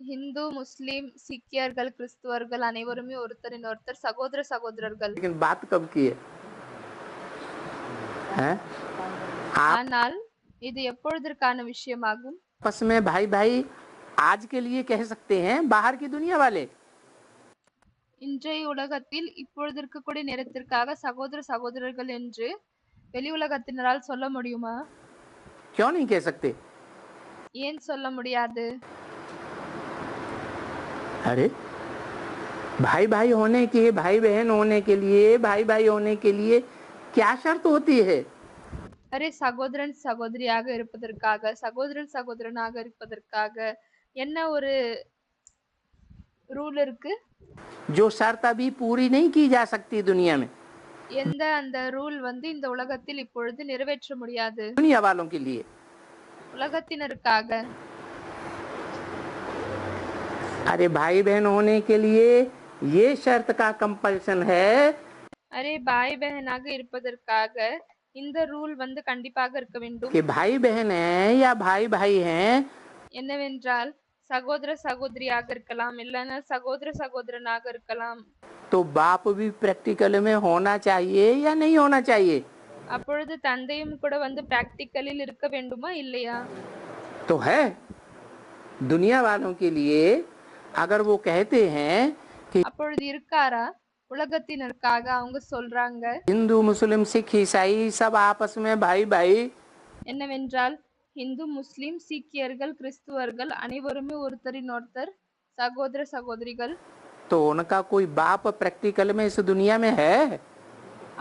ஹிந்து முஸ்லிம் சீக்கியர்கள் கிறிஸ்துவர்கள் அனைவருமே ஒருத்தரின் ஒருத்தர் சகோதர சகோதரர்கள்। लेकिन बात कब की है? हैं? ஆனால் இது எப்பொழுதற்கான விஷயமாகும்? आपस में भाई भाई आज के लिए कह सकते हैं, बाहर की दुनिया वाले இன்றைய உலகத்தில் இப்பொழுது இருக்கக்கூடிய நேரத்திற்காக சகோதர சகோதரர்கள் என்று வெளி உலகத்தினரால் சொல்ல முடியுமா? क्यों नहीं कह सकते? ஏன் சொல்ல முடியாது? अरे भाई भाई होने के भाई बहन होने के लिए भाई भाई होने के लिए क्या शर्त होती है? அரே சகோதரன் சகோதரியாக இருப்பதற்காக சகோதரன் சகோதரனாக இருப்பதற்காக என்ன ஒரு ரூல் இருக்கு? जो शर्त अभी पूरी नहीं की जा सकती दुनिया में, எந்த அந்த ரூல் வந்து இந்த உலகத்தில் இப்பொழுது நிறைவேற்ற முடியாது दुनिया वालों के लिए। உலகத்தினருக்காக। अरे भाई बहन होने के लिए ये शर्त का कंपल्सन है அரே பாய் பहनाக இருப்பதற்காக இந்த ரூல் வந்து கண்டிப்பாக இருக்க வேண்டும். कि भाई बहन है या भाई भाई हैं, என்னவென்றால் சகோதர சகோதரியாக இருக்கலாம், இல்லைன்னா சகோதர சகோதரனாக இருக்கலாம். तो बाप भी प्रैक्टिकल में होना चाहिए या नहीं होना चाहिए? அப்பொழுது தந்தையும் கூட வந்து பிராக்டிக்கலில் இருக்க வேண்டுமா இல்லையா? तो है। दुनिया वालों के लिए अगर वो कहते हैं कि அப்பொழுது இருக்காரா? உலகத்தினருக்காக அவங்க சொல்றாங்க हिंदू मुस्लिम सिख ईसाई सब आपस में भाई भाई, என்னவென்றால் இந்து முஸ்லிம் சீக்கியர்கள் கிறிஸ்துவர்கள் அனைவருமே ஒருத்தரின் ஒருத்தர் சகோதர சகோதரிகள். तो उनका कोई बाप प्रैक्टिकल में इस दुनिया में है?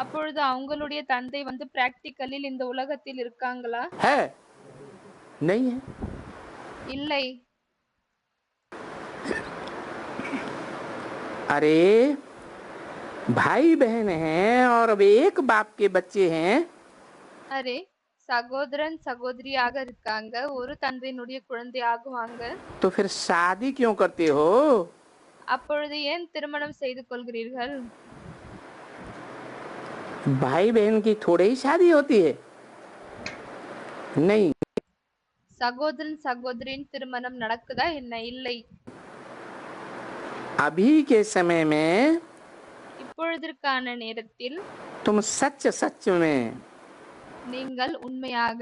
அப்பொழுது அவங்களுடைய தந்தை வந்து பிராக்டிக்கலில் இந்த உலகத்தில் இருக்காங்களா? है नहीं है। இல்லை. अरे भाई बहन हैं और अब एक बाप के बच्चे हैं, அரே சகோதரன் சகோதரியாக இருக்காங்க, ஒரு தந்தையினுடைய குழந்தை ஆகுவாங்க. तो फिर शादी क्यों करते हो? அப்பொழுது ஏன் திருமணம் செய்து கொள்கிறீர்கள்? भाई बहन की थोड़ी ही शादी होती है? नहीं। சகோதரன் சகோதரியின் திருமணம் நடக்குதா என்ன? இல்லை. अभी के समय में இப்பொழுதற்கான நேரத்தில் तुम सच सच में நீங்கள் உண்மையாக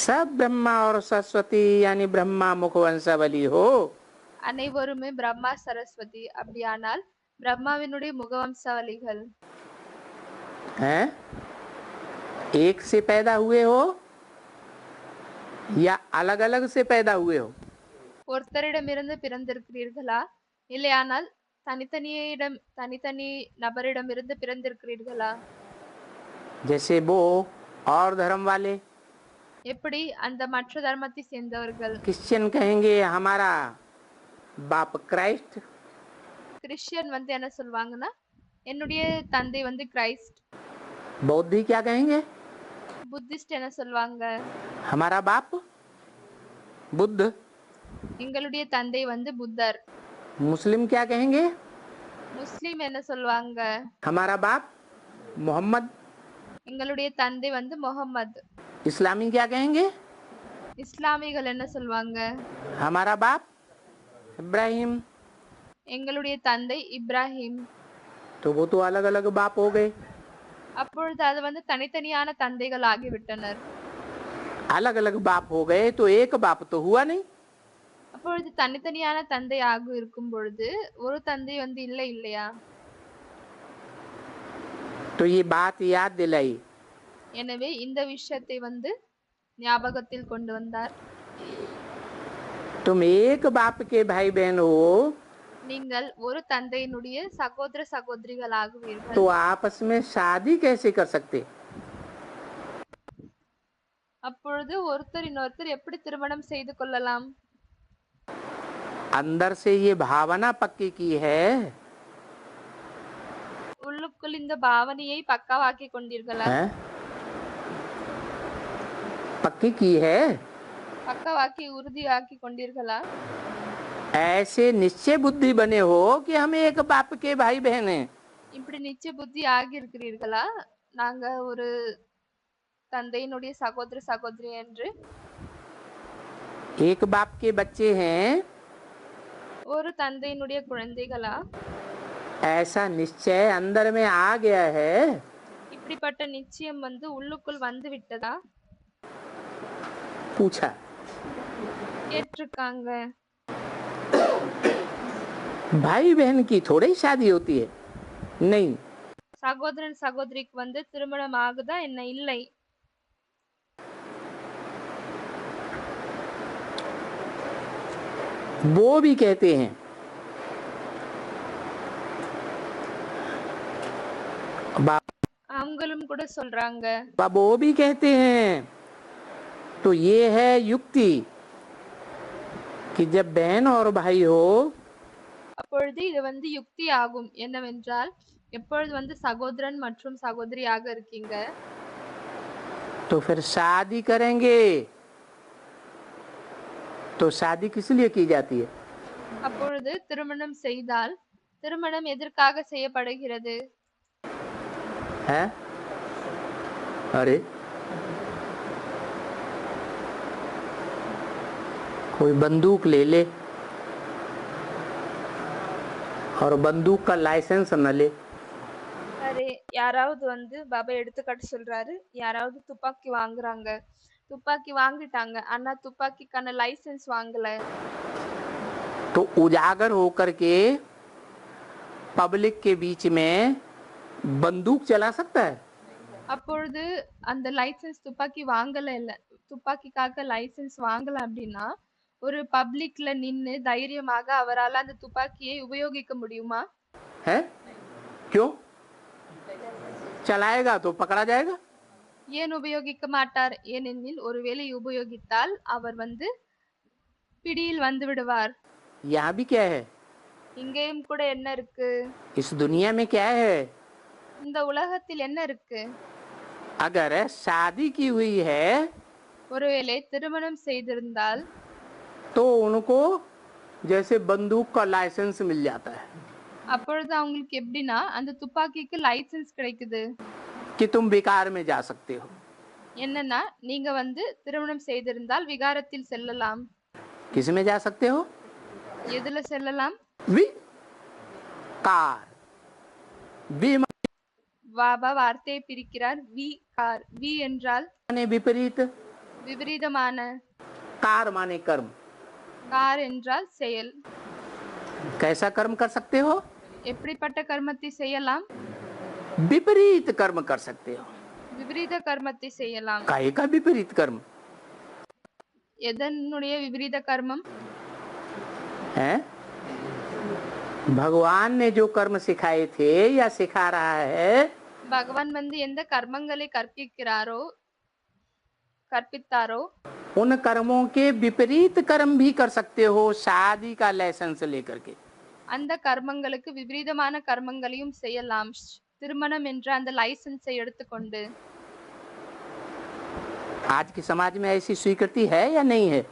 सब ब्रह्मा और सरस्वती यानी ब्रह्मा मुखवंशावली हो, அனைவருமே பிரம்மா சரஸ்வதி, அப்படியானால் பிரம்மாவினுடைய முகவம்சாவளிகள். हैं? एक से पैदा हुए हो या अलग अलग से पैदा हुए हो? ஒருத்தரிடமிருந்து பிறந்திருக்கிறீர்களா, இல்லையானால் தனித்தனி நபரிடமிருந்து பிறந்திருக்கிறீர்களா? जैसे वो और धर्म वाले எப்படி அந்த மற்ற தர்மத்தை சேர்ந்தவர்கள் क्रिश्चियन कहेंगे हमारा बाप क्राइस्ट, கிறிஸ்டியன் வந்து என்ன சொல்வாங்கன்னா என்னுடைய தந்தை வந்து கிரைஸ்ட். बौद्धि क्या कहेंगे? புத்திஸ்ட் என்ன சொல்வாங்க? हमारा बाप बुद्ध। எங்களுடைய தந்தை வந்து புத்தர். मुस्लिम क्या कहेंगे? முஸ்லிம் என்ன சொல்வாங்க? हमारा बाप मोहम्मद। எங்களுடைய தந்தை வந்து முகம்மது. इस्लामी क्या कहेंगे? இஸ்லாமிகள் என்ன சொல்வாங்க? हमारा बाप इब्राहिम। எங்களுடைய தந்தை இப்ராஹிம். तो वो तो अलग अलग बाप हो गए। அப்பொழுது அது வந்து தனித்தனியான தந்தைகள் ஆகிவிட்டனர். अलग अलग बाप हो गए तो एक बाप तो हुआ नहीं। அப்பொழுது தனித்தனியான தந்தை ஆக இருக்கும் பொழுது ஒரு தந்தை வந்து இல்லை இல்லையா? तो ये बात याद दिलाई। எனவே இந்த விஷயத்தை வந்து ஞாபகத்தில் கொண்டு வந்தார். तुम एक बाप के भाई बहन हो நீங்கள் ஒரு தந்தையினுடைய சகோதர சகோதரிகள் ஆகுவீர்கள். तो आपस में शादी कैसे कर सकते? அப்பொழுது ஒருத்தரின் ஒருத்தர் எப்படி திருமணம் செய்து கொள்ளலாம்? अंदर से ये भावना पक्की की है உள்ளுக்குள் இந்த பாவனையை பக்காவாக்கி கொண்டீர்களா? हैं? पक्की की है। பக்காவாக்கி உறுதியாக்கி கொண்டீர்களா? ऐसे निश्चय बुद्धि बने हो कि हम एक बाप के भाई बहन हैं। இப்படி நிச்சய புத்தி ஆகி இருக்கிறீர்களா, நாங்க ஒரு தந்தையினுடைய சகோதர சகோதரி என்று? एक बाप के बच्चे हैं, ஒரு தந்தையினுடைய குழந்தைகளா? ऐसा निश्चय अंदर में आ गया है। இப்படிப்பட்ட நிச்சயம் வந்து உள்ளுக்குள் வந்து விட்டதா? पूछा। கேட்டிருக்காங்க. भाई बहन की थोड़ी शादी होती है? नहीं। சகோதரன் சகோதரிக்கு வந்து திருமணம் ஆகுதா என்ன? இல்லை. वो भी कहते हैं அவங்களும் கூட சொல்றாங்க. वो भी कहते हैं। तो ये है युक्ति कि जब बहन और भाई हो அப்பொழுது இது வந்து யுக்தி ஆகும். என்னவென்றால் எப்பொழுது வந்து சகோதரன் மற்றும் சகோதரியாக இருக்கீங்க, तो फिर शादी करेंगे। तो शादी किस लिए की जाती है? அப்பொழுது திருமணம் செய்தால் திருமணம் எதற்காக செய்யப்படுகிறது? है? अरे कोई बंदूक ले ले और बंदूक का लाइसेंस न ले। சரி, யாராவது வந்து பாபா எடுத்துக்காட்டு சொல்றாரு, யாராவது துப்பாக்கி வாங்குறாங்க, துப்பாக்கி வாங்கிட்டாங்க, ஆனா துப்பாக்கிக்கான லைசென்ஸ் வாங்கல. तो उजागर होकर के पब्लिक के बीच में बंदूक चला सकता है? அப்பொழுது அந்த லைசென்ஸ் துப்பாக்கி வாங்கல இல்ல, துப்பாக்கிக்காக லைசென்ஸ் வாங்கல அப்படின்னா ஒரு பப்ளிக்ல நின்னு தைரியமாக அவரால அந்த துப்பாக்கியை உபயோகிக்க முடியுமா? है? क्यों? चलाएगा तो पकड़ा जाएगा। ஏன் உபயோகிக்க மாட்டார்? ஏனெனில் ஒருவேளை உபயோகித்தால் அவர் வந்து பிடியில் வந்து விடுவார். यहाँ भी क्या है? இங்கேயும் கூட என்ன இருக்கு? इस दुनिया में क्या है? இந்த உலகத்தில் என்ன இருக்கு? अगर शादी की हुई है ஒருவேளை திருமணம் செய்திருந்தால் तो उनको जैसे बंदूक का लाइसेंस मिल जाता है அப்பொழுது அவங்களுக்கு எப்படின்னா அந்த துப்பாக்கிக்கு லைசென்ஸ் கிடைக்குது. कि तुम विकार में जा सकते हो। என்னன்னா நீங்க வந்து திருமணம் செய்திருந்தால் விகாரத்தில் செல்லலாம். किस में जा सकते हो? எதுல செல்லலாம்? विकार। பாபா வார்த்தையை பிரிக்கிறார். We car. வி என்றால் माने विपरीत, விபரீதமான, कार माने कर्म। கார் என்றால் செயல். कैसा कर्म कर सकते हो? எப்படிப்பட்ட கர்மத்தை செய்யலாம்? विपरीत कर्म कर सकते हो। விபரீத கர்மத்தை செய்யலாம். काहे का विपरीत कर्म எதனுடைய விபரீத கர்மம்? है? भगवान ने जो कर्म सिखाए थे या सिखा रहा है, பகவான் வந்து எந்த கர்மங்களை கற்பித்தாரோ उन कर्मों के विपरीत कर्म भी कर सकते हो शादी का लाइसेंस लेकर के। அந்த கர்மங்களுக்கு விபரீதமான கர்மங்களையும் செய்யலாம் திருமணம் என்ற அந்த லைசென்ஸை எடுத்துக்கொண்டு. आज के समाज में ऐसी स्वीकृति है या नहीं है?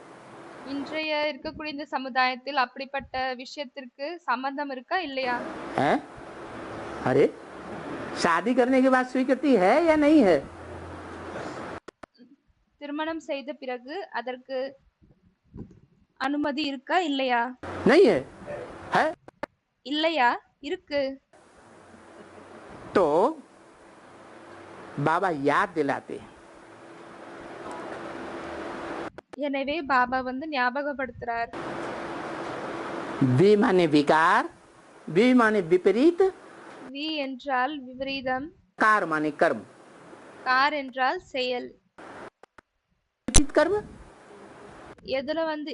இன்றைய இருக்கக்கூடிய இந்த சமுதாயத்தில் அப்படிப்பட்ட விஷயத்திற்கு சம்பந்தம் இருக்கா இல்லையா? है? अरे शादी करने के बाद स्वीकृति है या नहीं है? திருமணம் செய்த பிறகு அதற்கு அனுமதி இருக்கா இல்லையா? नहीं है, है? இல்லையா? இருக்கு. तो बाबा याद दिलाते हैं। எனவே பாபா வந்து ஞாபகப்படுத்துறார். वी माने विकार, वी माने विपरीत, வி என்றால் விபரீதம், कार माने कर्म। கார் என்றால் செயல். विपरीत कर्म எதுல வந்து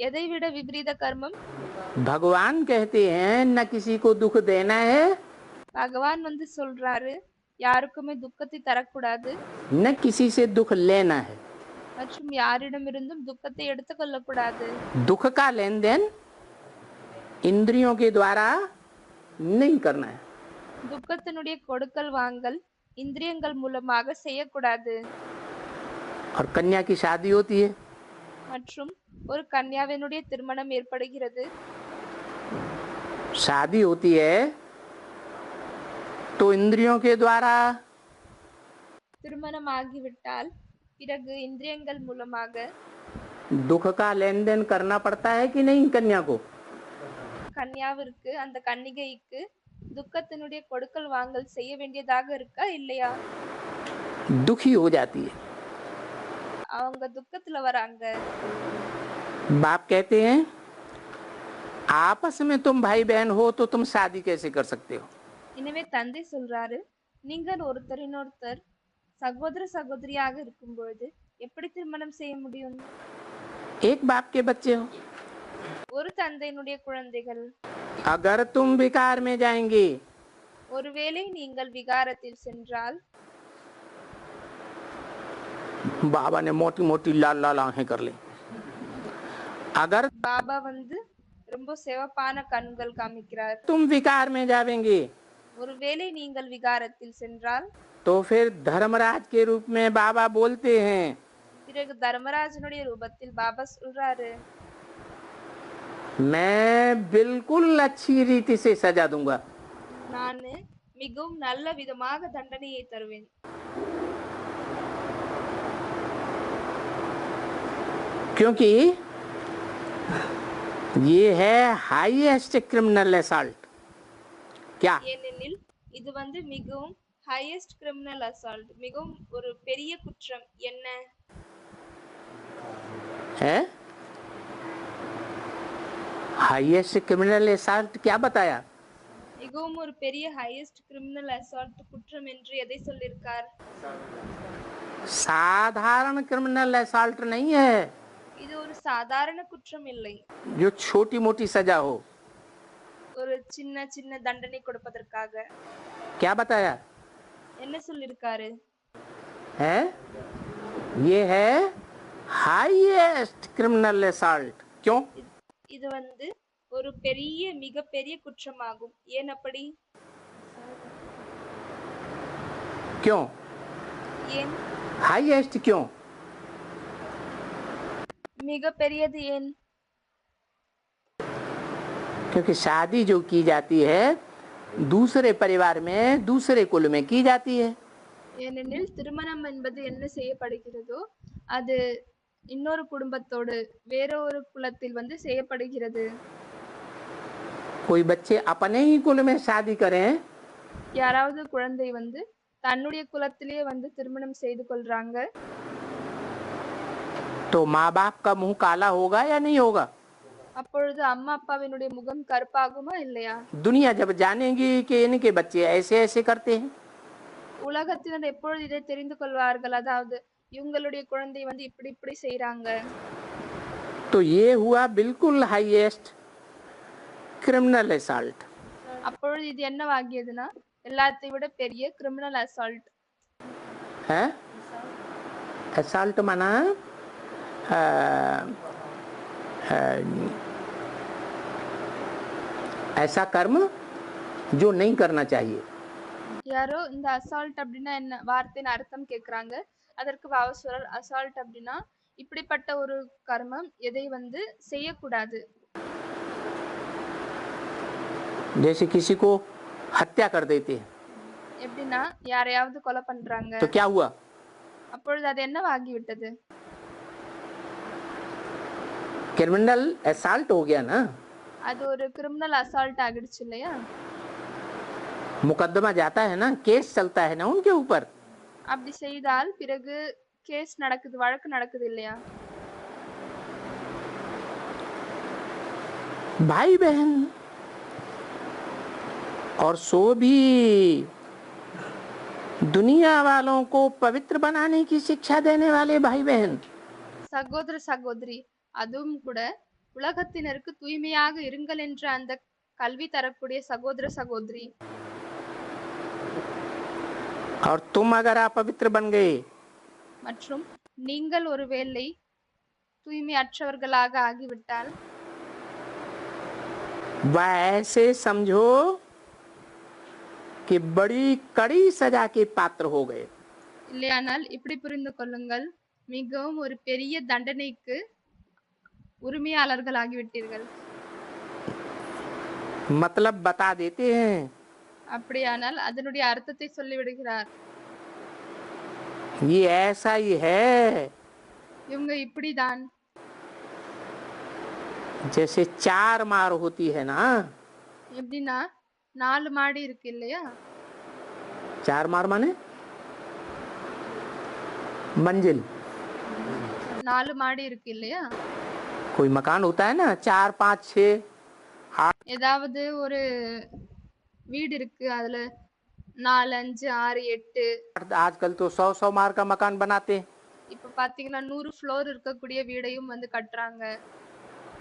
எதை விட விபரீத கர்மம்? भगवान कहते हैं न किसी को दुख देना है, பகவான் வந்து சொல்றாரு யாருக்குமே துக்கத்தை தரக்கூடாது, न किसी से दुख लेना है। மற்றும் யாரிடமிருந்தும் துக்கத்தை எடுத்துக்கொள்ள கூடாது. दुख का लेन देन इंद्रियों के द्वारा नहीं करना है। துக்கத்தினுடைய கொடுக்கல் வாங்கல் இந்திரியங்கள் மூலமாக செய்யக்கூடாது. और कन्या की शादी होती है, மற்றும் ஒரு கன்யாவினுடைய திருமணம் ஏற்படுகிறது. शादी होती है तो इंद्रियों के द्वारा திருமணம் ஆகிவிட்டால் பிறகு இந்திரியங்கள் மூலமாக दुख का लेन देन करना पड़ता है कि नहीं कन्या को? கன்யாவிற்கு அந்த கன்னிகைக்கு துக்கத்தினுடைய கொடுக்கல் வாங்கல் செய்ய வேண்டியதாக இருக்கா இல்லையா? दुखी हो जाती है। அவங்க துக்கத்துல வராங்க. बाप कहते हैं आपस में तुम भाई बहन हो तो तुम शादी कैसे कर सकते हो? எனவே தந்தை சொல்றாரு நீங்கள் ஒருத்தரினொருத்தர் சகோதர சகோதரியாக இருக்கும் பொழுது எப்படி திருமணம் செய்ய முடியும்? एक बाप के बच्चे हो। ஒரு தந்தையினுடைய குழந்தைகள். अगर तुम विकार में जाएंगे ஒருவேளை நீங்கள் விகாரத்தில் சென்றால் बाबा ने मोटी मोटी लाल लाल आंखें कर ली। अगर பாபா வந்து ரொம்ப சிவப்பான கண்கள் காமிக்கிறார். तुम विकार में जाएंगे ஒருவேளை நீங்கள் விகாரத்தில் சென்றால் तो फिर धर्मराज के रूप में बाबा बोलते हैं பிறகு தர்மராஜனுடைய ரூபத்தில் பாபா சொல்றாரு मैं बिल्कुल अच्छी रीति से सजा दूंगा। நான் மிகவும் நல்ல விதமாக தண்டனையை தருவேன். क्योंकि ये है हाईएस्ट क्रिमिनल असॉल्ट। क्या? ஏனெனில் இது வந்து மிகவும் ஹையஸ்ட் கிரிமினல் அசால்ட், மிகவும் ஒரு பெரிய குற்றம். என்ன? है हाईएस्ट क्रिमिनल असॉल्ट क्या बताया? மிகவும் ஒரு பெரிய ஹையஸ்ட் கிரிமினல் அசால்ட் குற்றம் என்று எதை சொல்லிருக்கார்? साधारण क्रिमिनल असॉल्ट नहीं है இது ஒரு சாதாரண குற்றம் இல்லை, जो छोटी मोटी सजा हो। ஒரு சின்ன சின்ன தண்டனை கொடுப்பதற்காக. क्या बताया என்ன சொல்லிருக்காரு? है? ये है हाईएस्ट क्रिमिनल असॉल्ट। क्यों? இது வந்து ஒரு பெரிய மிகப்பெரிய குற்றமாகும். ஏன் அப்படி? क्यों ஏன் हाईएस्ट? क्यों? மிகப்பெரியது ஏன்? क्योंकि शादी जो की जाती है दूसरे परिवार में, दूसरे कुल में की जाती है। ஏனெனில் திருமணம் என்பது என்ன செய்யப்படுகிறதோ அது இன்னொரு குடும்பத்தோடு வேற ஒரு குலத்தில் வந்து செய்யப்படுகிறது. कोई बच्चे अपने ही कुल में शादी करें யாராவது குழந்தை வந்து தன்னுடைய குலத்திலேயே வந்து திருமணம் செய்து கொள்றாங்க, तो माँ बाप का मुंह काला होगा या नहीं होगा? அப்பொழுது அம்மா அப்பாவினுடைய முகம் கருப்பாகுமா இல்லையா? दुनिया जब जानेगी कि इनके बच्चे ऐसे ऐसे करते हैं, உலகத்தினர் எப்பொழுது இதை தெரிந்து கொள்வார்கள், அதாவது இவங்களுடைய குழந்தை வந்து இப்படி இப்படி செய்றாங்க, तो ये हुआ बिल्कुल हाईएस्ट क्रिमिनल असॉल्ट। அப்பொழுது இது என்னவாகியதுன்னா எல்லாத்தை விட பெரிய கிரிமினல் அசால்ட். है असॉल्ट माना ऐसा कर्म जो नहीं करना चाहिए। யாரோ இந்த அசால்ட் அப்படின்னா என்ன வார்த்தையின் அர்த்தம் கேக்குறாங்க. அதற்கு வாவசூரர் அசால்ட் அப்படின்னா இப்படிப்பட்ட ஒரு கர்மம் எதை வந்து செய்யக்கூடாது. जैसे किसी को हत्या कर देते हैं எப்படின்னா யாரையாவது கொலை பண்றாங்க, तो क्या हुआ? அப்பொழுது அது என்னவாகி விட்டது? क्रिमिनल असॉल्ट हो गया ना। அது ஒரு கிரிமினல் அசால்ட் ஆகிடுச்சு இல்லையா? मुकदमा जाता है ना, केस चलता है ना उनके ऊपर। அப்படி செய்தால் பிறகு கேஸ் நடக்குது, வழக்கு நடக்குது இல்லையா? भाई बहन और सो भी दुनिया वालों को पवित्र बनाने की शिक्षा देने वाले भाई बहन, சகோதர சகோதரி, அதுவும் கூட உலகத்தினருக்கு தூய்மையாக இருங்கள் என்ற அந்த கல்வி தரக்கூடிய சகோதர சகோதரி. और तुम अगर अपवित्र बन गए மற்றும் நீங்கள் ஒருவேளை தூய்மையற்றவர்களாக ஆகிவிட்டால் वह ऐसे समझो कि बड़ी कड़ी सजा के पात्र हो गए। இல்லையானால் இப்படி புரிந்து கொள்ளுங்கள், மிகவும் ஒரு பெரிய தண்டனைக்கு உரிமையாளர்கள் ஆகிவிட்டீர்கள். मतलब बता देते हैं அப்படியானால் அதனுடைய அர்த்தத்தை சொல்லிவிடுகிறார். ये ऐसा ही है இவங்க இப்படிதான், जैसे चार मार होती है ना। எப்படின்னா 4 மாடி இருக்கு இல்லையா? चार मार माने मंजिल। 4 மாடி இருக்கு இல்லையா? कोई मकान होता है ना 4 5 6 8। ஏதாவது ஒரு வீடு இருக்கு, அதுல 4 5 6 8, आजकल तो 100 मार का मकान बनाते हैं। இப்ப பாத்தீங்கன்னா 100 ஃப்ளோர் இருக்கக்கூடிய வீடையும் வந்து கட்டுறாங்க.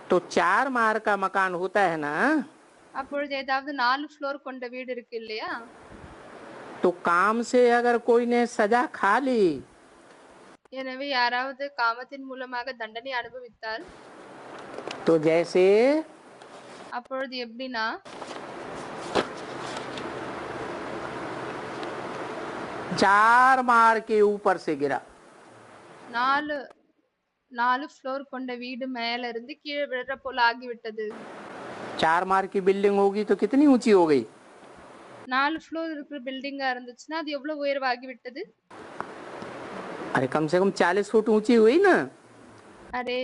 तो 4 मार का मकान होता है ना, அப்பொழுது ஏதாவது 4 ஃப்ளோர் கொண்ட வீடு இருக்கு இல்லையா? तो काम से अगर कोई ने सजा खा ली எனவே யாராவது காமத்தின் மூலமாக தண்டனை அனுபவித்தால் तो जैसे அப்பொழுது எப்படின்னா 4 मार के ऊपर से गिरा, 4 ஃப்ளோர் கொண்ட வீடு மேல இருந்து கீழே விழுற போல ஆகிவிட்டது. 4 मार की बिल्डिंग होगी तो कितनी ऊंची हो गई? 4 ஃப்ளோர் இருக்கிற பில்டிங்கா இருந்துச்சுன்னா அது எவ்வளவு உயர்வாகி விட்டது? अरे कम से कम 40 फुट ऊंची हुई ना। அரே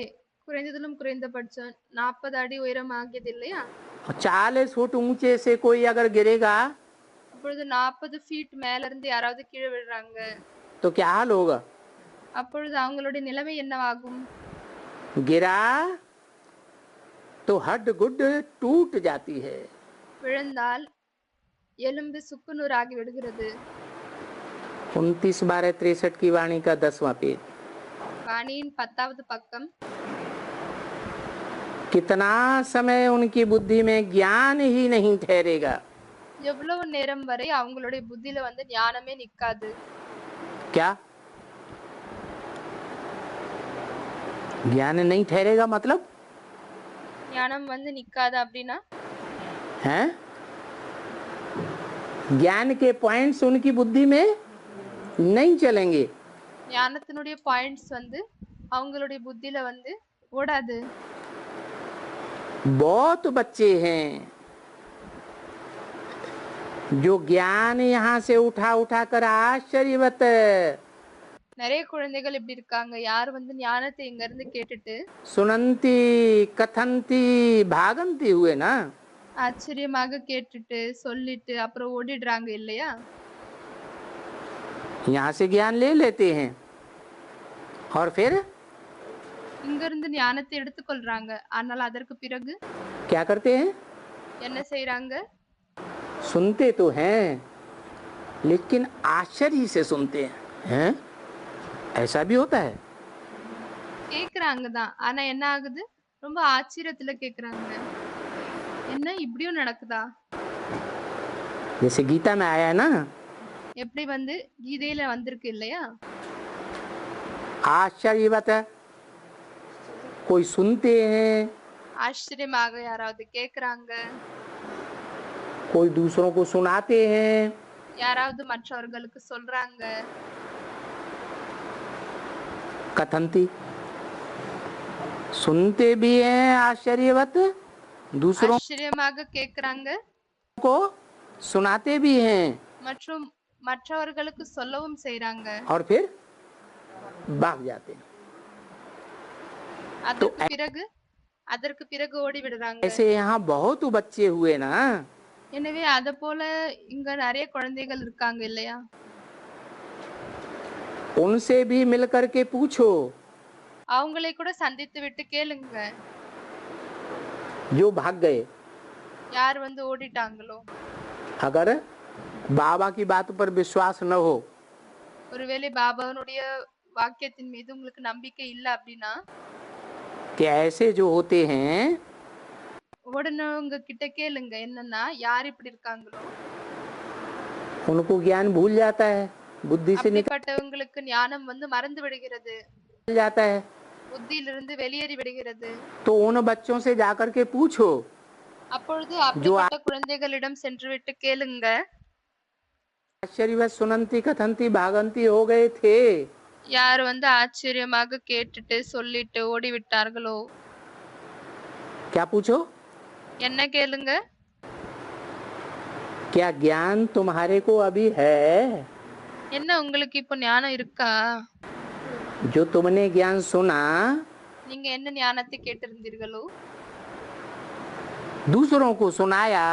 குறைந்ததிலும் குறைந்தபட்சம் 40 அடி உயரம் ஆகியது இல்லையா? और 40 फुट ऊंचे से कोई अगर गिरेगा அப்பொழுது 40 ஃபீட் மேல இருந்து யாராவது கீழே விழுறாங்க. तो क्या हाल होगा? அப்பொழுது அவங்களுடைய நிலைமை என்னவாகும்? गिरा तो हड्ड गुड्ड टूट जाती है। விழுந்தால் எலும்பு சுக்குநூறாகி விடுகிறது. 29/12/63 की वाणी का 10वां पेज। வாணியின் 10வது பக்கம். कितना समय उनकी बुद्धि में ज्ञान ही नहीं ठहरेगा। எவ்வளவு நேரம் வரை அவங்களுடைய புத்தியில வந்து ஞானமே நிக்காது. क्या ज्ञान नहीं ठहरेगा मतलब ஞானம் வந்து நிக்காது அப்படின்னா है? ज्ञान के पॉइंट्स उनकी बुद्धि में नहीं चलेंगे। ஞானத்தினுடைய பாயிண்ட்ஸ் வந்து அவங்களுடைய புத்தியில வந்து ஓடாது. बहुत बच्चे हैं जो ज्ञान यहाँ से उठा उठा कर आश्चर्यवत நிறைய குழந்தைகள் இப்படி இருக்காங்க. யார் வந்து ஞானத்தை இங்க இருந்து கேட்டுட்டு सुनंती कथंती भागंती हुए ना, ஆச்சரியமாக கேட்டுட்டு சொல்லிட்டு அப்புறம் ஓடிடுறாங்க இல்லையா? यहाँ से ज्ञान ले लेते हैं और फिर இங்க இருந்து ஞானத்தை எடுத்துக்கொள்றாங்க. ஆனால் அதற்கு பிறகு क्या करते हैं? என்ன செய்றாங்க? सुनते तो हैं लेकिन आश्चर्य से सुनते हैं। ऐसा भी होता है। கேக்குறாங்க தான். ஆனா என்ன ஆகுது? ரொம்ப ஆச்சரியத்துல கேக்குறாங்க. என்ன இப்படியும் நடக்குதா? जैसे गीता में आया है ना, எப்படி வந்து கீதையில வந்திருக்கு இல்லையா? आश्चर्यवत कोई सुनते हैं, ஆச்சரியமாக யாராவது கேக்குறாங்க, कोई दूसरों को सुनाते हैं, யாராவது மற்றவர்களுக்கு சொல்றாங்க, कथंती सुनते भी हैं आश्चर्यवत, दूसरों ஆச்சரியமாக கேக்குறாங்க को सुनाते भी हैं மற்றும் மற்றவர்களுக்கு சொல்லவும் செய்றாங்க. और फिर भाग जाते हैं। அதற்கு பிறகு ஓடி விடுறாங்க. ऐसे यहाँ बहुत बच्चे हुए ना, எனவே அத போல இங்க நிறைய குழந்தைகள் இருக்காங்க இல்லையா? उनसे भी मिल करके पूछो அவங்களை கூட சந்தித்து விட்டு கேளுங்க, जो भाग गए। யார் வந்து ஓடிட்டாங்களோ. अगर बाबा की बात पर विश्वास न हो ஒருவேளை பாபாவுடைய வாக்கியத்தின் மீது உங்களுக்கு நம்பிக்கை இல்ல அப்படின்னா कि ऐसे जो होते हैं ஓடுனவங்க கிட்ட கேளுங்க, என்னன்னா யார் இப்படி இருக்காங்களோ उनको ज्ञान भूल जाता है, बुद्धि से निकल அப்படிப்பட்டவங்களுக்கு ஞானம் வந்து மறந்து விடுகிறது, जाता है। புத்தியிலிருந்து வெளியேறி விடுகிறது. तो उन बच्चों से जाकर के पूछो அப்பொழுது அப்படிப்பட்ட குழந்தைகளிடம் சென்று விட்டு கேளுங்க, आश्चर्यवत सुनंती कथंती भागंती हो गए थे, யார் வந்து ஆச்சரியமாக கேட்டுட்டு சொல்லிட்டு ஓடி விட்டார்களோ. क्या पूछो? என்ன கேளுங்க? क्या ज्ञान तुम्हारे को अभी है? என்ன உங்களுக்கு இப்போ ஞானம் இருக்கா? जो तुमने ज्ञान सुना நீங்க என்ன ஞானத்தை கேட்டிருந்தீர்களோ दूसरों को सुनाया,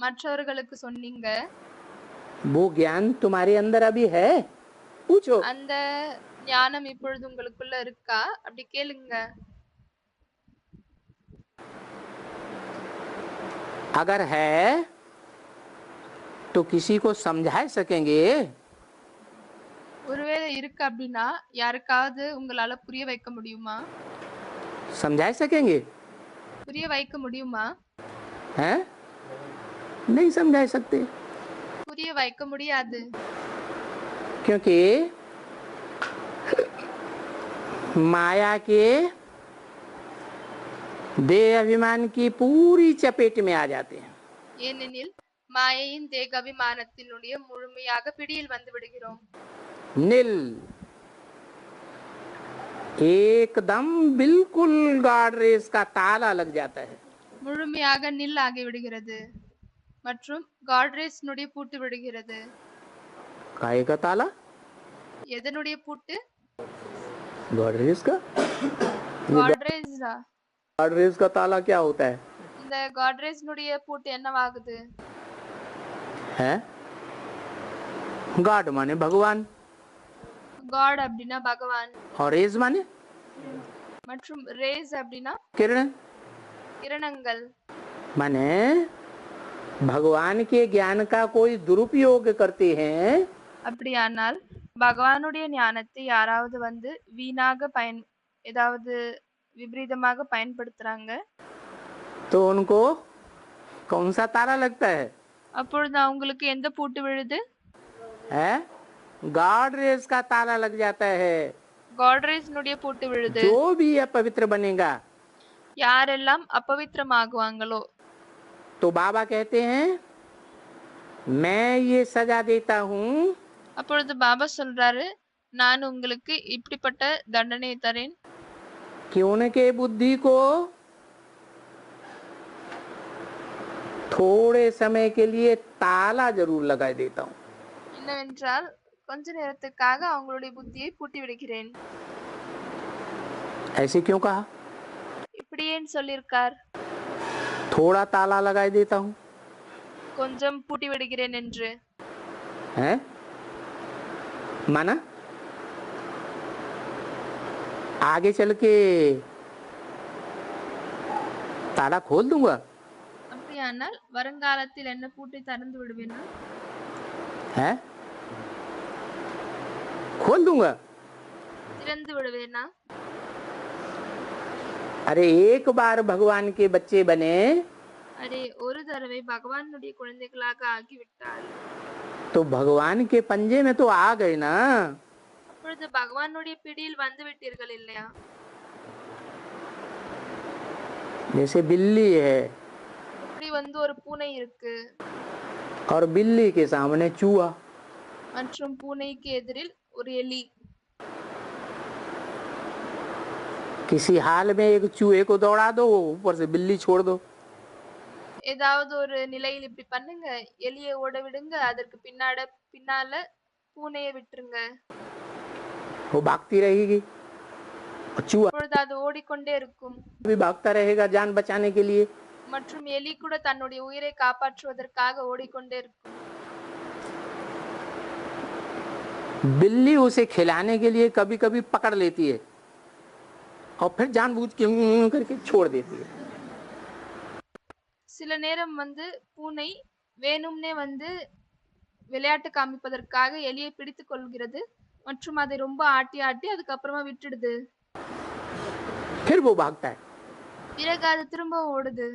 மற்றவர்களுக்கு சொன்னீங்க, वो ज्ञान तुम्हारे अंदर अभी है? पूछो। அந்த ஞானம் இப்பொழுது உங்களுக்குள்ள இருக்கா? அப்படி கேளுங்க. अगर है तो किसी को समझा सकेंगे, ஒருவேளை இருக்கு அப்படின்னா யாருக்காவது உங்களால புரிய வைக்க முடியுமா? समझा सकेंगे? புரிய வைக்க முடியுமா? हैं? नहीं समझा सकते, புரிய வைக்க முடியாது. क्योंकि माया के देह अभिमान की पूरी चपेट में आ जाते हैं। ஏனெனில் மாயையின் தேக அபிமானத்தினுடைய முழுமையாக பிடியில் வந்து விடுகிறோம். नील एकदम बिल्कुल गार्ड रेस का ताला लग जाता है। முழுமையாக நில் ஆகி விடுகிறது மற்றும் காட்ரேஸ்னுடைய பூட்டு விடுகிறது. काहे का ताला? எதனுடைய பூட்டு? गार्ड रेस का। ये காட்ரேஜா? गॉडरेज का ताला क्या होता है? இந்த காட்ரேஜ்னுடைய பூட்டு என்னவாகுது? है गॉड माने भगवान காட் அப்படின்னா பகவான், और रेज माने மற்றும் ரேஸ் அப்படின்னா किरण கிரணங்கள். माने भगवान के ज्ञान का कोई दुरुपयोग करते हैं அப்படியானால் பகவானுடைய ஞானத்தை யாராவது வந்து வீணாக ஏதாவது விபரீதமாக பயன்படுத்துறாங்க, तो उनको कौन सा ताला लगता है? அப்பொழுது அவங்களுக்கு எந்த பூட்டு விழுது? है गॉडरेज का ताला लग जाता है। காட்ரேஜ்னுடைய பூட்டு விழுது. जो भी अपवित्र बनेगा யாரெல்லாம் अपवित्रமாகுவாங்களோ, तो बाबा कहते हैं मैं ये सजा देता हूँ அப்பொழுது பாபா சொல்றாரு, நான் உங்களுக்கு இப்படிப்பட்ட தண்டனையை தரேன், कि उनके बुद्धि को थोड़े समय के लिए ताला जरूर लगा देता हूँ। என்னவென்றால் கொஞ்ச நேரத்துக்காக அவங்களுடைய புத்தியை பூட்டி விடுகிறேன். ऐसे क्यों कहा? இப்படி ஏன் சொல்லியிருக்கார்? थोड़ा ताला लगा देता हूँ கொஞ்சம் பூட்டி விடுகிறேன் என்று. है माना आगे चल के ताला खोल दूंगा। அப்படியானால் வருங்காலத்தில் என்ன பூட்டை திறந்து விடுவேனா? है खोल दूंगा। திறந்து விடுவேனா? अरे एक बार भगवान के बच्चे बने அரே, ஒரு தடவை பகவானுடைய குழந்தைகளாக ஆகிவிட்டால் तो भगवान के पंजे में तो आ गए ना। அப்பொழுது பகவானுடைய பிடியில் வந்து விட்டீர்கள் இல்லையா? जैसे बिल्ली है இப்படி வந்து ஒரு பூனை இருக்கு और बिल्ली के सामने चूहा, மற்றும் பூனைக்கு எதிரில் ஒரு எலி. किसी हाल में एक चूहे को दौड़ा दो, ऊपर से बिल्ली छोड़ दो, ஏதாவது ஒரு நிலையில் இப்படி பண்ணுங்க, எலியை ஓட விடுங்க, அதற்கு பின்னால பூனையை விட்டுருங்க, वो भागती रहेगी और चूहा அப்பொழுது அது ஓடிக்கொண்டே இருக்கும். भी भागता रहेगा जान बचाने के लिए। மற்றும் எலி கூட தன்னுடைய உயிரை காப்பாற்றுவதற்காக ஓடிக்கொண்டே இருக்கும். बिल्ली उसे खिलाने के लिए कभी कभी पकड़ लेती है और फिर जानबूझ के करके छोड़ देती है। சில நேரம் வந்து பூனை வேணும்னே வந்து விளையாட்டு காமிப்பதற்காக எலியை பிடித்து கொள்கிறது மற்றும் அதை ரொம்ப ஆட்டி ஆட்டி அதுக்கப்புறமா விட்டுடுது. फिर वो भागता है, பிறகு அது திரும்பவும் ஓடுது,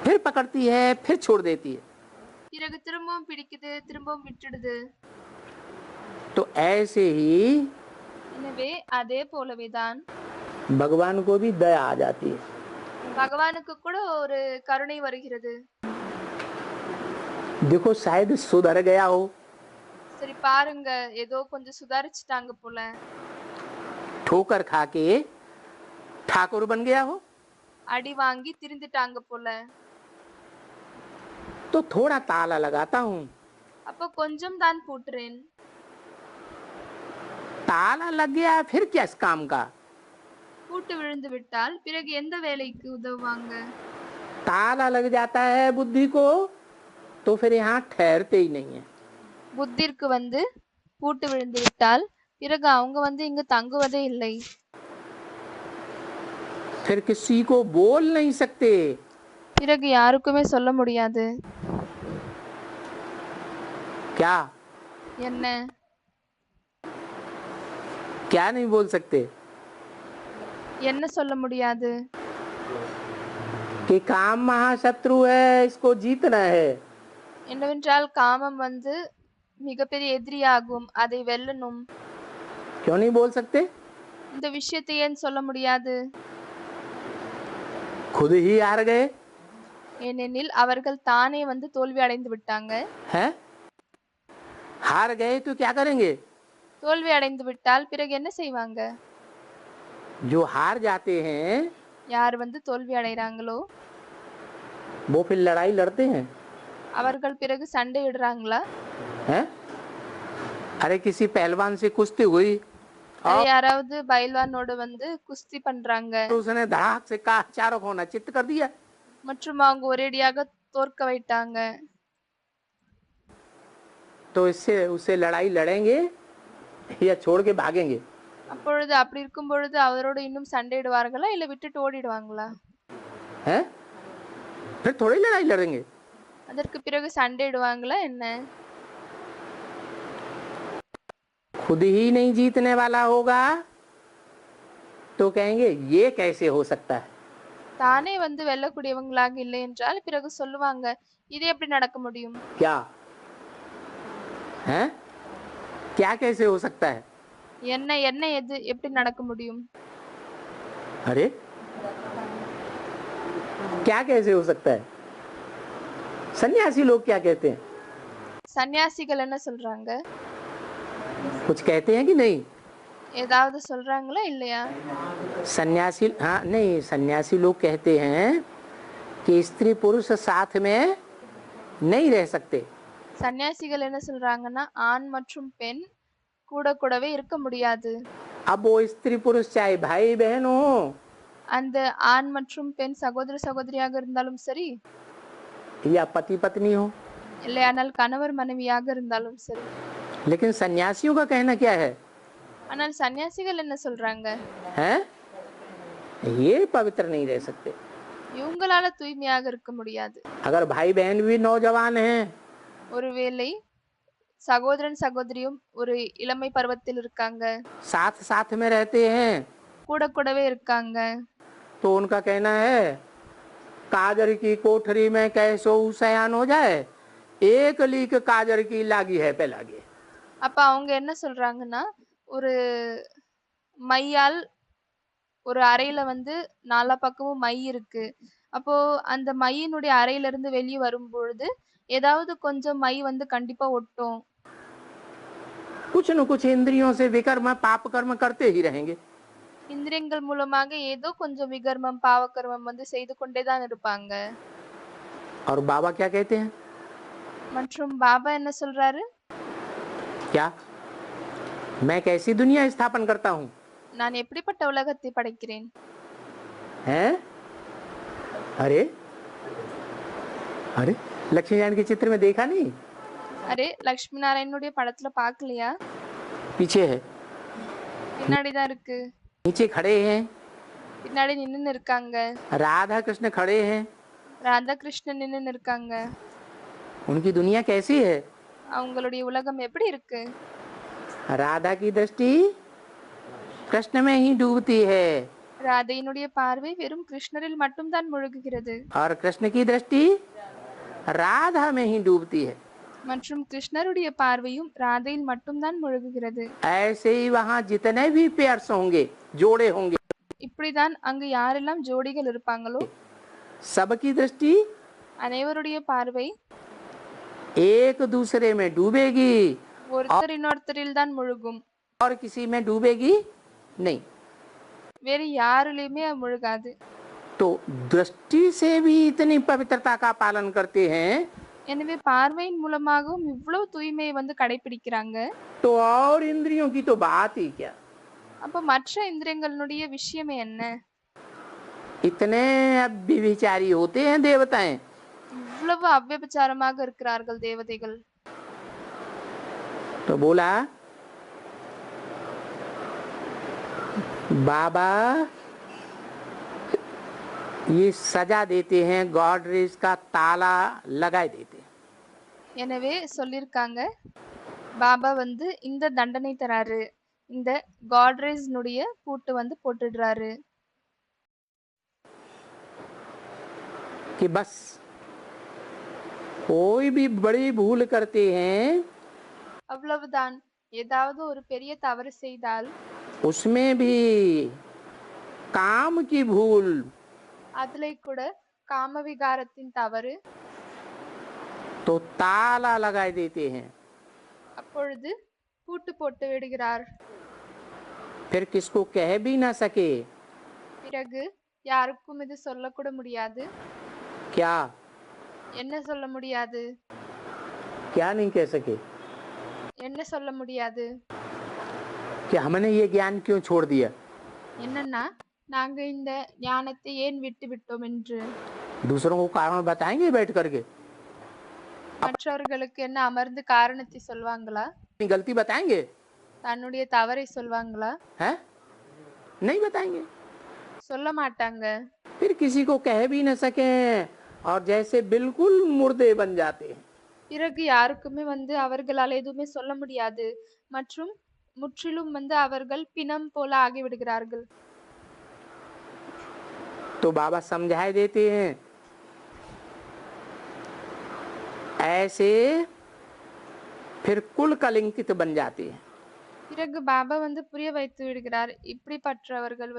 फिर पकड़ती है, फिर छोड़ देती है। பிறகு திரும்பவும் பிடிக்குது, திரும்பவும் விட்டுடுது. तो ऐसे ही எனவே அதே போலவேதான் भगवान को भी दया आ जाती है। பகவானுக்கு கூட ஒரு கருணை வருகிறது. देखो शायद सुधर गया हो, சரி பாருங்க, ஏதோ கொஞ்சம் சுதாரிச்சுட்டாங்க போல, ठोकर खा के ठाकुर बन गया हो, அடி வாங்கி திருந்திட்டாங்க போல. तो थोड़ा ताला लगाता हूँ। அப்போ கொஞ்சம் தான் பூட்டுறேன். ताला लग गया फिर क्या इस काम का? பூட்டு விழுந்து விட்டால் பிறகு எந்த வேலைக்கு உதவுவாங்க? ताला लग जाता है बुद्धि को तो फिर यहाँ ठहरते ही नहीं है। புத்திற்கு வந்து பூட்டு விழுந்து விட்டால் பிறகு அவங்க வந்து இங்கு தங்குவதே இல்லை. फिर किसी को बोल नहीं सकते। பிறகு யாருக்குமே சொல்ல முடியாது. क्या என்ன? क्या नहीं बोल सकते? என்ன சொல்ல முடியாது? कि काम महाशत्रु है, इसको जीतना है। என்னவென்றால் காமம் வந்து மிகப்பெரிய எதிரியாகும், அதை வெல்லணும். क्यों नहीं बोल सकते? இந்த விஷயத்தை ஏன் சொல்ல முடியாது? खुद ही हार गए ஏனெனில் அவர்கள் தானே வந்து தோல்வி அடைந்து விட்டாங்க. हैं? हार गए तो क्या करेंगे? தோல்வி அடைந்து விட்டால் பிறகு என்ன செய்வாங்க? जो हार जाते हैं யார் வந்து தோல்வி அடைறாங்களோ वो फिर लड़ाई लड़ते हैं। அவர்கள் பிறகு சண்டையிடுறாங்களா? हैं? अरे किसी पहलवान से कुश्ती हुई और யாராவது பைல்வானோட வந்து குஸ்தி பண்றாங்க उसने धड़ाक से कहा चारों कोना चित्त कर दिया। மற்றும் அவங்க ஒரேடியாக தோற்க வைட்டாங்க. तो इससे उससे लड़ाई लड़ेंगे या छोड़ के भागेंगे? அப்பொழுது அப்படி இருக்கும் பொழுது அவரோட இன்னும் சண்டையிடுவார்களா இல்ல விட்டுட்டு ஓடிடுவாங்களா? हैं? फिर थोड़ी लड़ाई लड़ेंगे। அதற்கு பிறகு சண்டையிடுவாங்களா என்ன? खुद ही नहीं जीतने वाला होगा तो कहेंगे ये कैसे हो सकता है। தானே வந்து வெல்லக்கூடியவங்களாக இல்லை என்றால் பிறகு சொல்லுவாங்க இது எப்படி நடக்க முடியும்? क्या हैं? क्या कैसे हो सकता है? என்ன என்ன எது எப்படி நடக்க முடியும்? अरे क्या कैसे हो सकता है? सन्यासी लोग क्या कहते हैं? சன்னியாசிகள் என்ன சொல்றாங்க? कुछ कहते हैं कि नहीं? ஏதாவது சொல்றாங்களா இல்லையா? सन्यासी हाँ नहीं, सन्यासी लोग कहते हैं कि स्त्री पुरुष साथ में नहीं रह सकते। சன்னியாசிகள் என்ன சொல்றாங்கன்னா ஆண் மற்றும் பெண் கூட கூடவே இருக்க முடியாது. अब वो स्त्री पुरुष चाहे भाई बहन हो அந்த ஆண் மற்றும் பெண் சகோதர சகோதரியாக இருந்தாலும் சரி या पति पत्नी हो, இல்லையானால் கணவர் மனைவியாக இருந்தாலும் சரி. लेकिन सन्यासियों का कहना क्या है? ஆனால் சன்னியாசிகள் என்ன சொல்றாங்க? हैं? ये पवित्र नहीं रह सकते। இவங்களால தூய்மையாக இருக்க முடியாது. अगर भाई बहन भी नौजवान हैं ஒருவேளை சகோதரன் சகோதரியும் ஒரு இளமை பருவத்தில் இருக்காங்க, साथ साथ में रहते हैं கூட கூடவே இருக்காங்க, तो उनका कहना है काजर की कोठरी में कैसो सयान हो जाए, एक लीक काजर की लागी है पे लागे। அப்ப அவங்க என்ன சொல்றாங்கன்னா ஒரு மையால் ஒரு அறையில வந்து நாலா பக்கமும் மை இருக்கு. அப்போ அந்த மையினுடைய அறையில இருந்து வெளியே வரும் பொழுது ஏதாவது கொஞ்சம் மை வந்து கண்டிப்பா ஒட்டும். कुछ न कुछ इंद्रियों से विकर्म पाप कर्म करते ही रहेंगे। இந்திரியங்கள் மூலமாக ஏதோ கொஞ்சம் விகர்மம் பாவகர்மம் வந்து செய்து கொண்டேதான் இருப்பாங்க. और बाबा क्या कहते हैं? மற்றும் பாபா என்ன சொல்றாரு? क्या मैं कैसी दुनिया स्थापन करता हूँ? நான் எப்படிப்பட்ட உலகத்தை படைக்கிறேன்? हैं? अरे अरे लक्ष्मी नारायण के चित्र में देखा नहीं? அரே லக்ஷ்மி நாராயணனுடைய படத்துல பார்க்கலையா? पीछे है, பின்னாடிதான் இருக்கு. नीचे खड़े हैं, பின்னாடி நின்னு இருக்காங்க. राधा कृष्ण खड़े हैं। ராதா கிருஷ்ணன் நின்னு இருக்காங்க. उनकी दुनिया कैसी है? அவங்களுடைய உலகம் எப்படி இருக்கு? राधा की दृष्टि कृष्ण में ही डूबती है ராதையினுடைய பார்வை வெறும் கிருஷ்ணரில் மட்டும்தான் முழுகுகிறது और कृष्ण की दृष्टि राधा में ही डूबती है। மற்றும் கிருஷ்ணருடைய பார்வையும் ராதையில் மட்டும்தான் முழுகுகிறது. ऐसे ही वहाँ जितने भी पेयर्स होंगे, जोड़े होंगे, இப்படிதான் அங்கு யாரெல்லாம் ஜோடிகள் இருப்பாங்களோ सबकी दृष्टि அனைவருடைய பார்வை एक दूसरे में डूबेगी ஒருத்தர் இன்னொருத்தரில் தான் முழுகும், और किसी में डूबेगी नहीं। வேறு யாரிலுமே முழுகாது. तो दृष्टि से भी इतनी पवित्रता का पालन करते हैं எனவே பார்வையின் மூலமாகவும் இவ்வளவு தூய்மையை வந்து கடைபிடிக்கிறாங்க. तो और इंद्रियों की तो बात ही क्या। அப்ப மற்ற இந்திரியங்களுடைய விஷயமே என்ன? इतने व्यभिचारी होते हैं देवताएं। இவ்வளவு அவ்விபச்சாரமாக இருக்கிறார்கள் தேவதைகள். तो बोला बाबा ये सजा देते हैं, गॉडरेज का ताला लगाए देते हैं। எனவே சொல்லிருக்காங்க பாபா வந்து இந்த தண்டனை தராரு, இந்த காட்ரேஜ்னுடைய பூட்டு வந்து போட்டுடுறாரு. कि बस कोई भी बड़ी भूल करते हैं அவ்வளவுதான். ஏதாவது ஒரு பெரிய தவறு செய்தால் उसमें भी काम की भूल, அதுல கூட காமவிகாரத்தின் தவறு, तो ताला लगाए देते हैं। அப்பொழுது பூட்டு போட்டு விடுகிறார். फिर किसको कह भी ना सके। பிறகு யாருக்கும் இது சொல்லக்கூட முடியாது. क्या என்ன சொல்ல முடியாது? क्या नहीं कह सके? என்ன சொல்ல முடியாது? कि हमने ये ज्ञान क्यों छोड़ दिया। என்னன்னா நாங்க இந்த ஞானத்தை ஏன் விட்டு விட்டோம் என்று दूसरों को कारण बताएंगे बैठ करके, மற்றவர்களுக்கு என்ன அமர்ந்து காரணத்தை சொல்வாங்களா? अपनी गलती बताएंगे தன்னுடைய தவறை சொல்வாங்களா? है, नहीं बताएंगे। சொல்ல மாட்டாங்க। फिर किसी को कह भी न सके और जैसे बिल्कुल मुर्दे बन जाते हैं। பிறகு யாருக்குமே அவர்களால் எதுவுமே சொல்ல முடியாது மற்றும் முற்றிலும் அவர்கள் பிணம் போல ஆகிவிடுகிறார்கள்। तो बाबा समझाए देते हैं, ऐसे फिर कुल कलंकित बन जाते हैं। பிறகு பாபா புரிய வைத்து விடுகிறார், இப்படிப்பட்டவர்கள்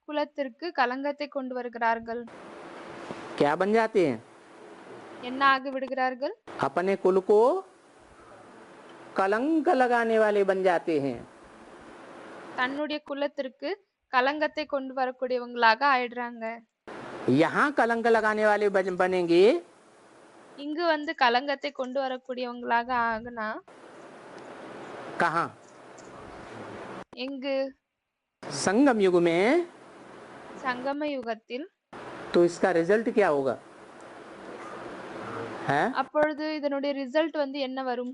குலத்திற்கு கலங்கத்தை கொண்டு வருகிறார்கள்। क्या बन जाते हैं? என்ன ஆகி விடுகிறார்கள்? अपने कुल को कलंक लगाने वाले बन जाते हैं। தன்னுடைய குலத்திற்கு கலங்கத்தை கொண்டு வரக்கூடியவங்களாக ஆயிடுறாங்க। यहाँ कलंक लगाने वाले बनेंगे, இங்கு கலங்கத்தை கொண்டு வரக்கூடியவங்களாக ஆகுனா कहाँ? எங்கு? संगम युग में। சங்கம யுகத்தில்। तो इसका रिजल्ट क्या होगा है? அப்பொழுது இதனுடைய ரிசல்ட் என்ன வரும்?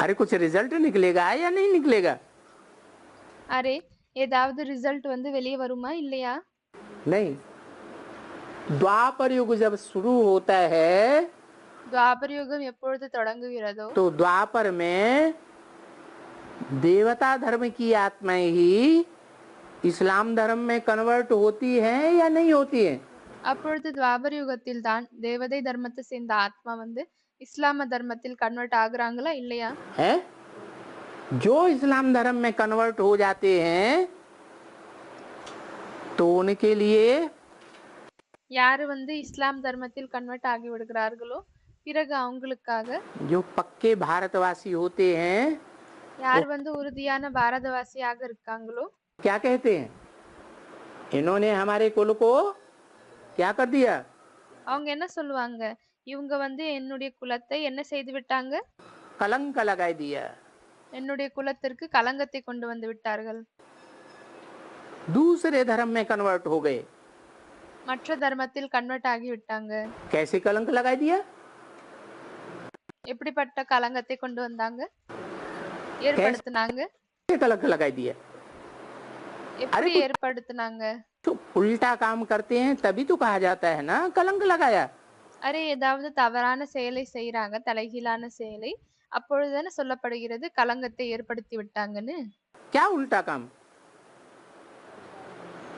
अरे कुछ रिजल्ट निकलेगा या नहीं निकलेगा? அரே ஏதாவது ரிசல்ட் வெளியே வருமா இல்லையா? नहीं। द्वापर युग जब शुरू होता है द्वापर युगम எப்பொழுது தொடங்குகிறதோ तो द्वापर में देवता धर्म की आत्माएं ही इस्लाम धर्म में कन्वर्ट होती हैं या नहीं होती हैं? அப்பொழுது द्वापर யுகத்தில் தான் தேவதை தர்மத்தை சேர்ந்த ஆத்மா இஸ்லாம தர்மத்தில் கன்வெர்ட் ஆகுறாங்களா இல்லையா? है? जो इस्लाम धर्म में कन्वर्ट हो जाते हैं तो उनके लिए யாரு இஸ்லாம் தர்மத்தில் கன்வெர்ட் ஆகி விடுகிறார்களோ பிறகு அவங்களுக்காக जो पक्के भारतवासी होते हैं யார் உறுதியான பாரதவாசியாக இருக்காங்களோ क्या कहते हैं? इन्होंने हमारे कुल को क्या कर दिया? அவங்க என்ன சொல்லுவாங்க? இவங்க என்னுடைய குலத்தை என்ன செய்து விட்டாங்க? कलंक लगा दिया। என்னுடைய குலத்திற்கு கலங்கத்தை கொண்டு வந்து விட்டார்கள்। दूसरे धर्म में कन्वर्ट हो गए। மற்ற தர்மத்தில் கன்வெர்ட் ஆகி விட்டாங்க। कैसे कलंक लगा दिया? எப்படிப்பட்ட கலங்கத்தை கொண்டு வந்தாங்க? ஏற்படுத்தினாங்க। कलंक लगा दिया। எப்படி ஏற்படுத்தினாங்க? तो उल्टा काम करते हैं तभी तो कहा जाता है ना कलंक लगाया। அரே ஏதாவது தவறான செயலை செய்யறாங்க, தலைகீழான செயலை, அப்பொழுதுதானே சொல்லப்படுகிறது கலங்கத்தை ஏற்படுத்தி விட்டாங்கன்னு। क्या उल्टा काम?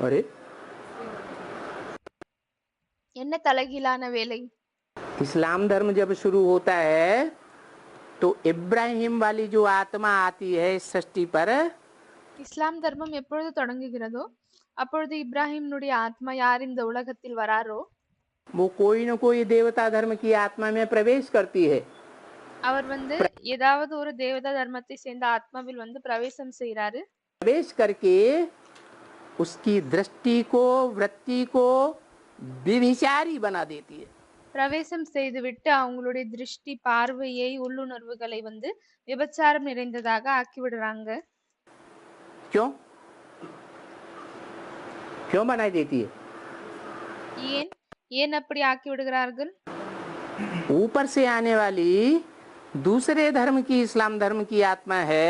अरे என்ன தலைகீழான வேலை? इस्लाम धर्म जब शुरू होता है तो इब्राहिम वाली जो आत्मा आती है इस सृष्टि पर, இஸ்லாம் தர்மம் எப்பொழுது தொடங்குகிறதோ அப்பொழுது இப்ராஹிம்னுடைய ஆத்மா யார் இந்த உலகத்தில் வராரோ वो कोई न कोई देवता धर्म की आत्मा में प्रवेश करती है। அவர் ஏதாவது ஒரு தேவதா தர்மத்தை சேர்ந்த ஆத்மாவில் பிரவேசம் செய்யறாரு। प्रवेश करके उसकी दृष्टि को, वृत्ति को व्यभिचारी बना देती है। பிரவேசம் செய்துவிட்டு அவங்களுடைய திருஷ்டி, பார்வையை, உள்ளுணர்வுகளை விபச்சாரம் நிறைந்ததாக ஆக்கி விடுறாங்க। क्यों क्यों बनाई देती है? ஏன் ஏன் அப்படி ஆக்கி விடுகிறார்கள்? ऊपर से आने वाली दूसरे धर्म की, इस्लाम धर्म की आत्मा है,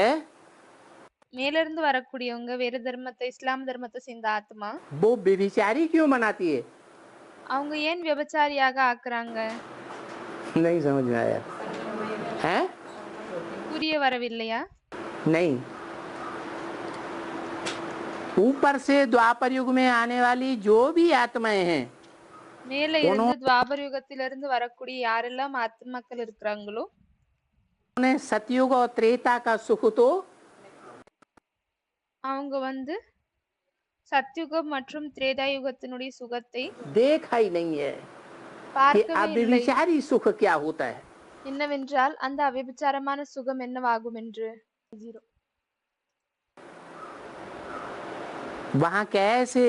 மேலிருந்து வரக்கூடியவங்க வேற தர்மத்தை, இஸ்லாம் தர்மத்தை சேர்ந்த ஆத்மா, वो व्यभिचारी क्यों बनाती है? அவங்க ஏன் விபச்சாரியாக ஆக்குறாங்க? नहीं समझ में आया है? புரிய வரவில்லையா? नहीं। ऊपर से द्वापर युग में आने वाली जो भी आत्माएं हैं, மேல இருந்து துவாபர யுகத்திலிருந்து வரக்கூடிய யாரெல்லாம் ஆத்மாக்கள் இருக்கிறாங்களோ उन्हें सतयुग और त्रेता का सुख तो அவங்க சத்யுகம் மற்றும் திரேதா யுகத்தினுடைய சுகத்தை देखा ही नहीं है कि பார்க்கவே இல்லை। अव्यभिचारी सुख क्या होता है। என்னவென்றால் அந்த அவிபச்சாரமான சுகம் என்னவாகும் என்று। वहां कैसे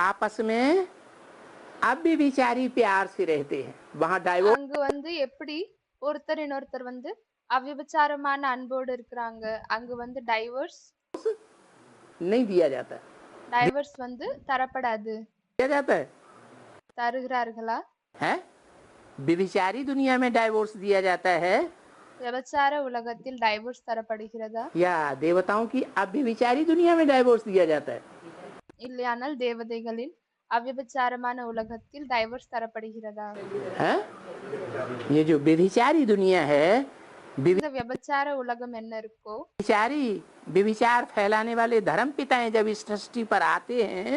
आपस में अव्यभिचारी प्यार से रहते हैं, वहां डाइवोर्स அங்கு எப்படி ஒருத்தர் இன்னொருத்தர் அவ்விபச்சாரமான அன்போடு இருக்கிறாங்க, அங்க வந்து नहीं दिया जाता। டைவர்ஸ் வந்து தரப்படாது, दिया जाता தருகிறார்களா? है? व्यभिचारी दुनिया में डाइवोर्स दिया जाता है விபச்சார உலகத்தில் டைவர்ஸ் தரப்படுகிறதா? या देवताओं की अव्यभिचारी दुनिया में डाइवोर्स दिया जाता है? இல்லையானால் தேவதைகளின் அவ்விபச்சாரமான உலகத்தில் டைவர்ஸ் தரப்படுகிறதா? है? ये जो व्यभिचारी दुनिया है, இந்த விபச்சார உலகம் என்ன இருக்கோ, व्यभिचारी व्यभिचार फैलाने वाले धर्म पिताएं जब इस सृष्टि पर आते हैं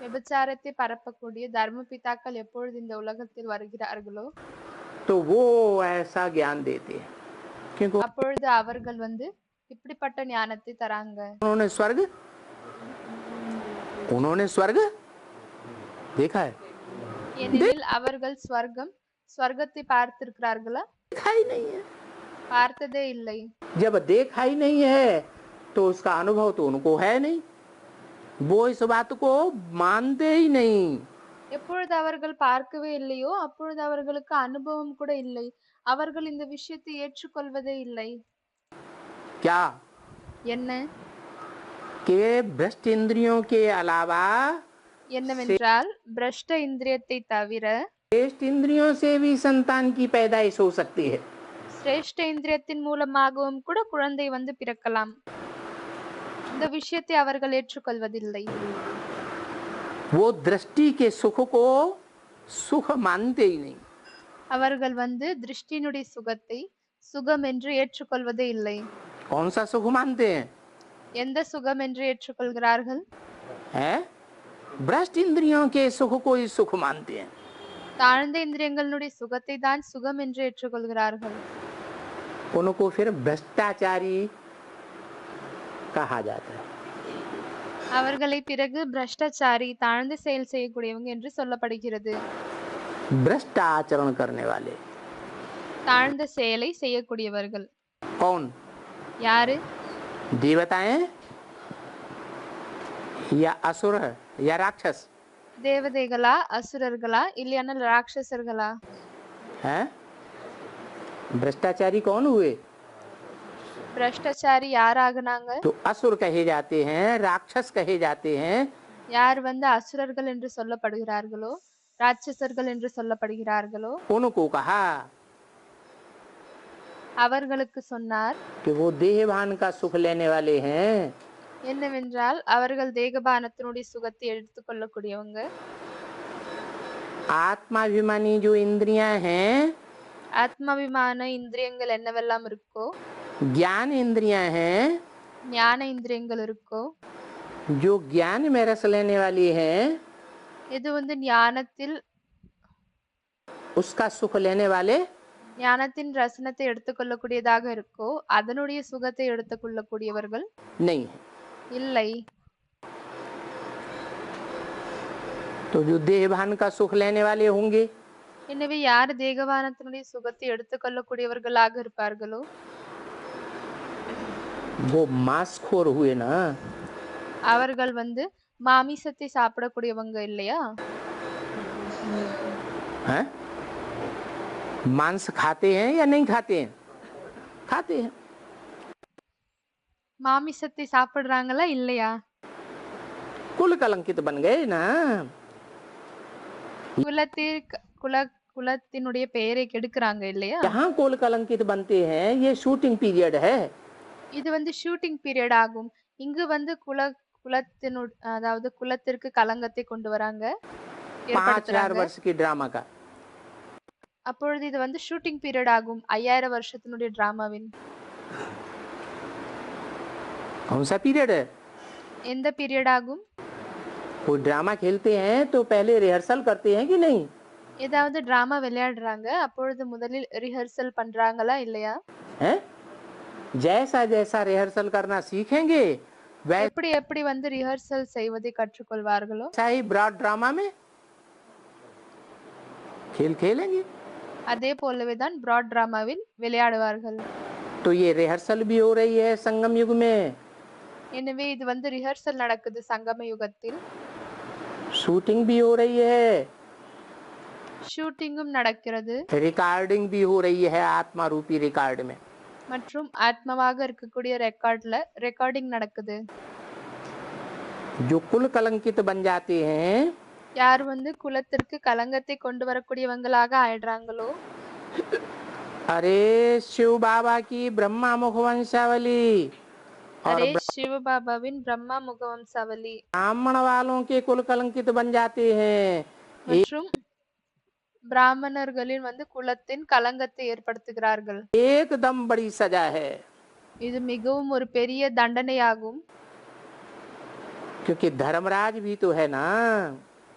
விபச்சாரத்தை பரப்பக்கூடிய தர்ம பிதாக்கள் எப்பொழுது இந்த உலகத்தில் வருகிறார்களோ, तो वो ऐसा ज्ञान देते हैं क्योंकि அப்பொழுது அவர்கள் வந்து இப்படிப்பட்ட ஞானத்தை தராங்க. उन्होंने स्वर्ग देखा है? ஏனெனில் அவர்கள் ஸ்வர்க்கத்தை பார்த்திருக்கிறார்களா? देखा ही नहीं है। பார்த்ததே இல்லை. जब देखा ही नहीं है तो उसका अनुभव तो उनको है नहीं, वो इस बात को मानते ही नहीं। எப்பொழுது அவர்கள் பார்க்கவே இல்லையோ அப்பொழுது அவர்களுக்கு அனுபவம் கூட இல்லை, அவர்கள் இந்த விஷயத்தை ஏற்றுக்கொள்வதே இல்லை. क्या? என்ன? कि भ्रष्ट इंद्रियों के अलावा என்னவென்றால் பிரஷ்ட இந்திரியத்தை தவிர श्रेष्ठ इंद्रियों से भी संतान की पैदाइश हो सकती है। சிரேஷ்ட இந்திரியத்தின் மூலமாகவும் கூட குழந்தை வந்து பிறக்கலாம். இந்த விஷயத்தை அவர்கள் ஏற்றுக்கொள்வதில்லை. वो दृष्टि के सुख को सुख मानते ही नहीं। அவர்கள் வந்து திருஷ்டியினுடைய சுகத்தை சுகம் என்று ஏற்றுக்கொள்வதே இல்லை. कौन सा सुख मानते हैं? எந்த சுகம் என்று ஏற்றுக்கொள்கிறார்கள்? है? भ्रष्ट इंद्रियों के सुख को ही सुख मानते हैं। தாழ்ந்த இந்திரியங்களுடைய சுகத்தை தான் சுகம் என்று ஏற்றுக்கொள்கிறார்கள். उनको फिर भ्रष्टाचारी कहा जाता है। அவர்களை பிறகு பிரஷ்டச்சாரி, தாழ்ந்த செயல் செய்யக்கூடியவங்க என்று சொல்லப்படுகிறது. भ्रष्ट आचरण करने वाले தாழ்ந்த செயலை செய்யக்கூடியவர்கள் कौन? யாரு? देवताएं या असुर या राक्षस? தேவதைகளா, அசுரர்களா, இல்லையானால் ராட்சசர்களா? है? भ्रष्टाचारी कौन हुए? பிரஷ்டச்சாரி யாராகனாங்க? तो असुर कहे जाते हैं, राक्षस कहे जाते हैं। யார் வந்து அசுரர்கள் என்று சொல்லப்படுகிறார்களோ, ராட்சசர்கள் என்று சொல்லப்படுகிறார்களோ, उनको कहा அவர்களுக்கு சொன்னார் कि वो देहभान का सुख लेने वाले हैं। என்னவென்றால் அவர்கள் தேகபானத்தினுடைய சுகத்தை எடுத்துக்கொள்ளக்கூடியவங்க. आत्माभिमानी जो इंद्रियां हैं, ஆத்மாபிமான இந்திரியங்கள் என்னவெல்லாம் இருக்கோ, ज्ञान इंद्रियां हैं, ஞான இந்திரியங்கள் இருக்கோ, जो ज्ञान में रस लेने वाली हैं, இது வந்து ஞானத்தில் उसका सुख लेने वाले ஞானத்தின் ரசனத்தை எடுத்துக்கொள்ளக்கூடியதாக இருக்கோ, அதனுடைய சுகத்தை எடுத்துக்கொள்ளக்கூடியவர்கள் नहीं है। இல்லை. तो जो देहभान का सुख लेने वाले होंगे, எனவே யார் தேகபானத்தினுடைய சுகத்தை எடுத்துக்கொள்ளக்கூடியவர்களாக இருப்பார்களோ, वो मांसखोर हुए ना। அவர்கள் வந்து மாமிசத்தை சாப்பிடக்கூடியவங்க இல்லையா? हैं? मांस खाते हैं या नहीं खाते हैं? खाते हैं। மாமிசத்தை சாப்பிடுறாங்களா இல்லையா? कुल कलंकित बन गए ना। குலத்தினுடைய பெயரை கெடுக்கிறாங்க இல்லையா? यहाँ कुल कलंकित बनते हैं, ये शूटिंग पीरियड है। இது வந்து ஷூட்டிங் பீரியட் ஆகும். இங்கு வந்து அதாவது குலத்திற்கு கலங்கத்தை கொண்டு வராங்க, 5000 वर्ष की ड्रामा का। அப்பொழுது இது வந்து ஷூட்டிங் பீரியட் ஆகும் 5000 வருஷத்தினுடைய டிராமாவின். कौन सा पीरियड है? எந்த பீரியட் ஆகும்? कोई ड्रामा खेलते हैं तो पहले रिहर्सल करते हैं कि नहीं? ஏதாவது டிராமா விளையாடுறாங்க, அப்பொழுது முதலில் ரிஹர்சல் பண்றாங்களா இல்லையா? हैं? जैसा जैसा रिहर्सल करना सीखेंगे எப்படி எப்படி வந்து ரிஹர்சல் செய்வதை கற்றுக்கொள்வார்களோ, वैसा ही ब्रॉड ड्रामा में खेल खेलेंगे। அதே போலவே தான் பிராட் டிராமாவில் விளையாடுவார்கள். तो ये रिहर्सल भी हो रही है संगम युग में। எனவே இது வந்து ரிஹர்சல் நடக்குது சங்கம யுகத்தில். शूटिंग भी हो रही है, ஷூட்டிங்கும் நடக்கிறது, रिकॉर्डिंग भी हो रही है आत्मा रूपी रिकॉर्ड में। மற்றும் ஆத்மாவாக இருக்கக்கூடிய ரெக்கார்டிங் நடக்குது. जो कुल कलंकित बन जाते हैं, யார் வந்து குலத்திற்கு கலங்கத்தை கொண்டு வரக்கூடியவங்களாக ஆயிடுறாங்களோ, अरे शिव बाबा की ब्रह्मा मुख वंशावली और அரே சிவபாபாவின் பிரம்மா முகவம்சாவளி ब्राह्मण वालों के कुल कलंकित बन जाते हैं। மற்றும் பிராமணர்களின் வந்து குலத்தின் கலங்கத்தை ஏற்படுத்துகிறார்கள். एकदम बड़ी सजा है, இது மிகவும் ஒரு பெரிய தண்டனையாகும். क्योंकि धर्मराज भी तो है ना।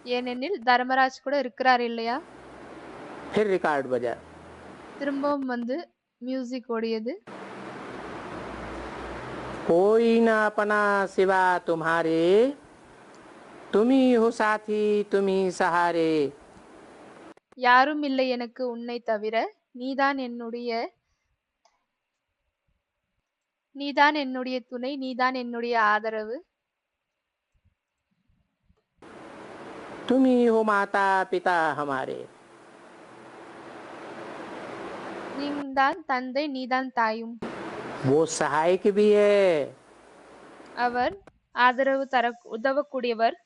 ஏனெனில் தர்மராஜ் கூட இருக்கிறார் இல்லையா? फिर रिकॉर्ड बजा, திரும்பவும் வந்து மியூசிக் ஓடியது. कोई न अपना सिवा तुम्हारे, तुम ही हो साथी तुम ही सहारे। யாரும் இல்லை எனக்கு உன்னை தவிர, நீதான் என்னுடைய துணை, நீதான் என்னுடைய ஆதரவு. तुम ही हो माता पिता हमारे। நீதான் தந்தை, நீதான் தாயும். वो सहायक भी है, அவர் ஆதரவு தர உதவக்கூடியவர்.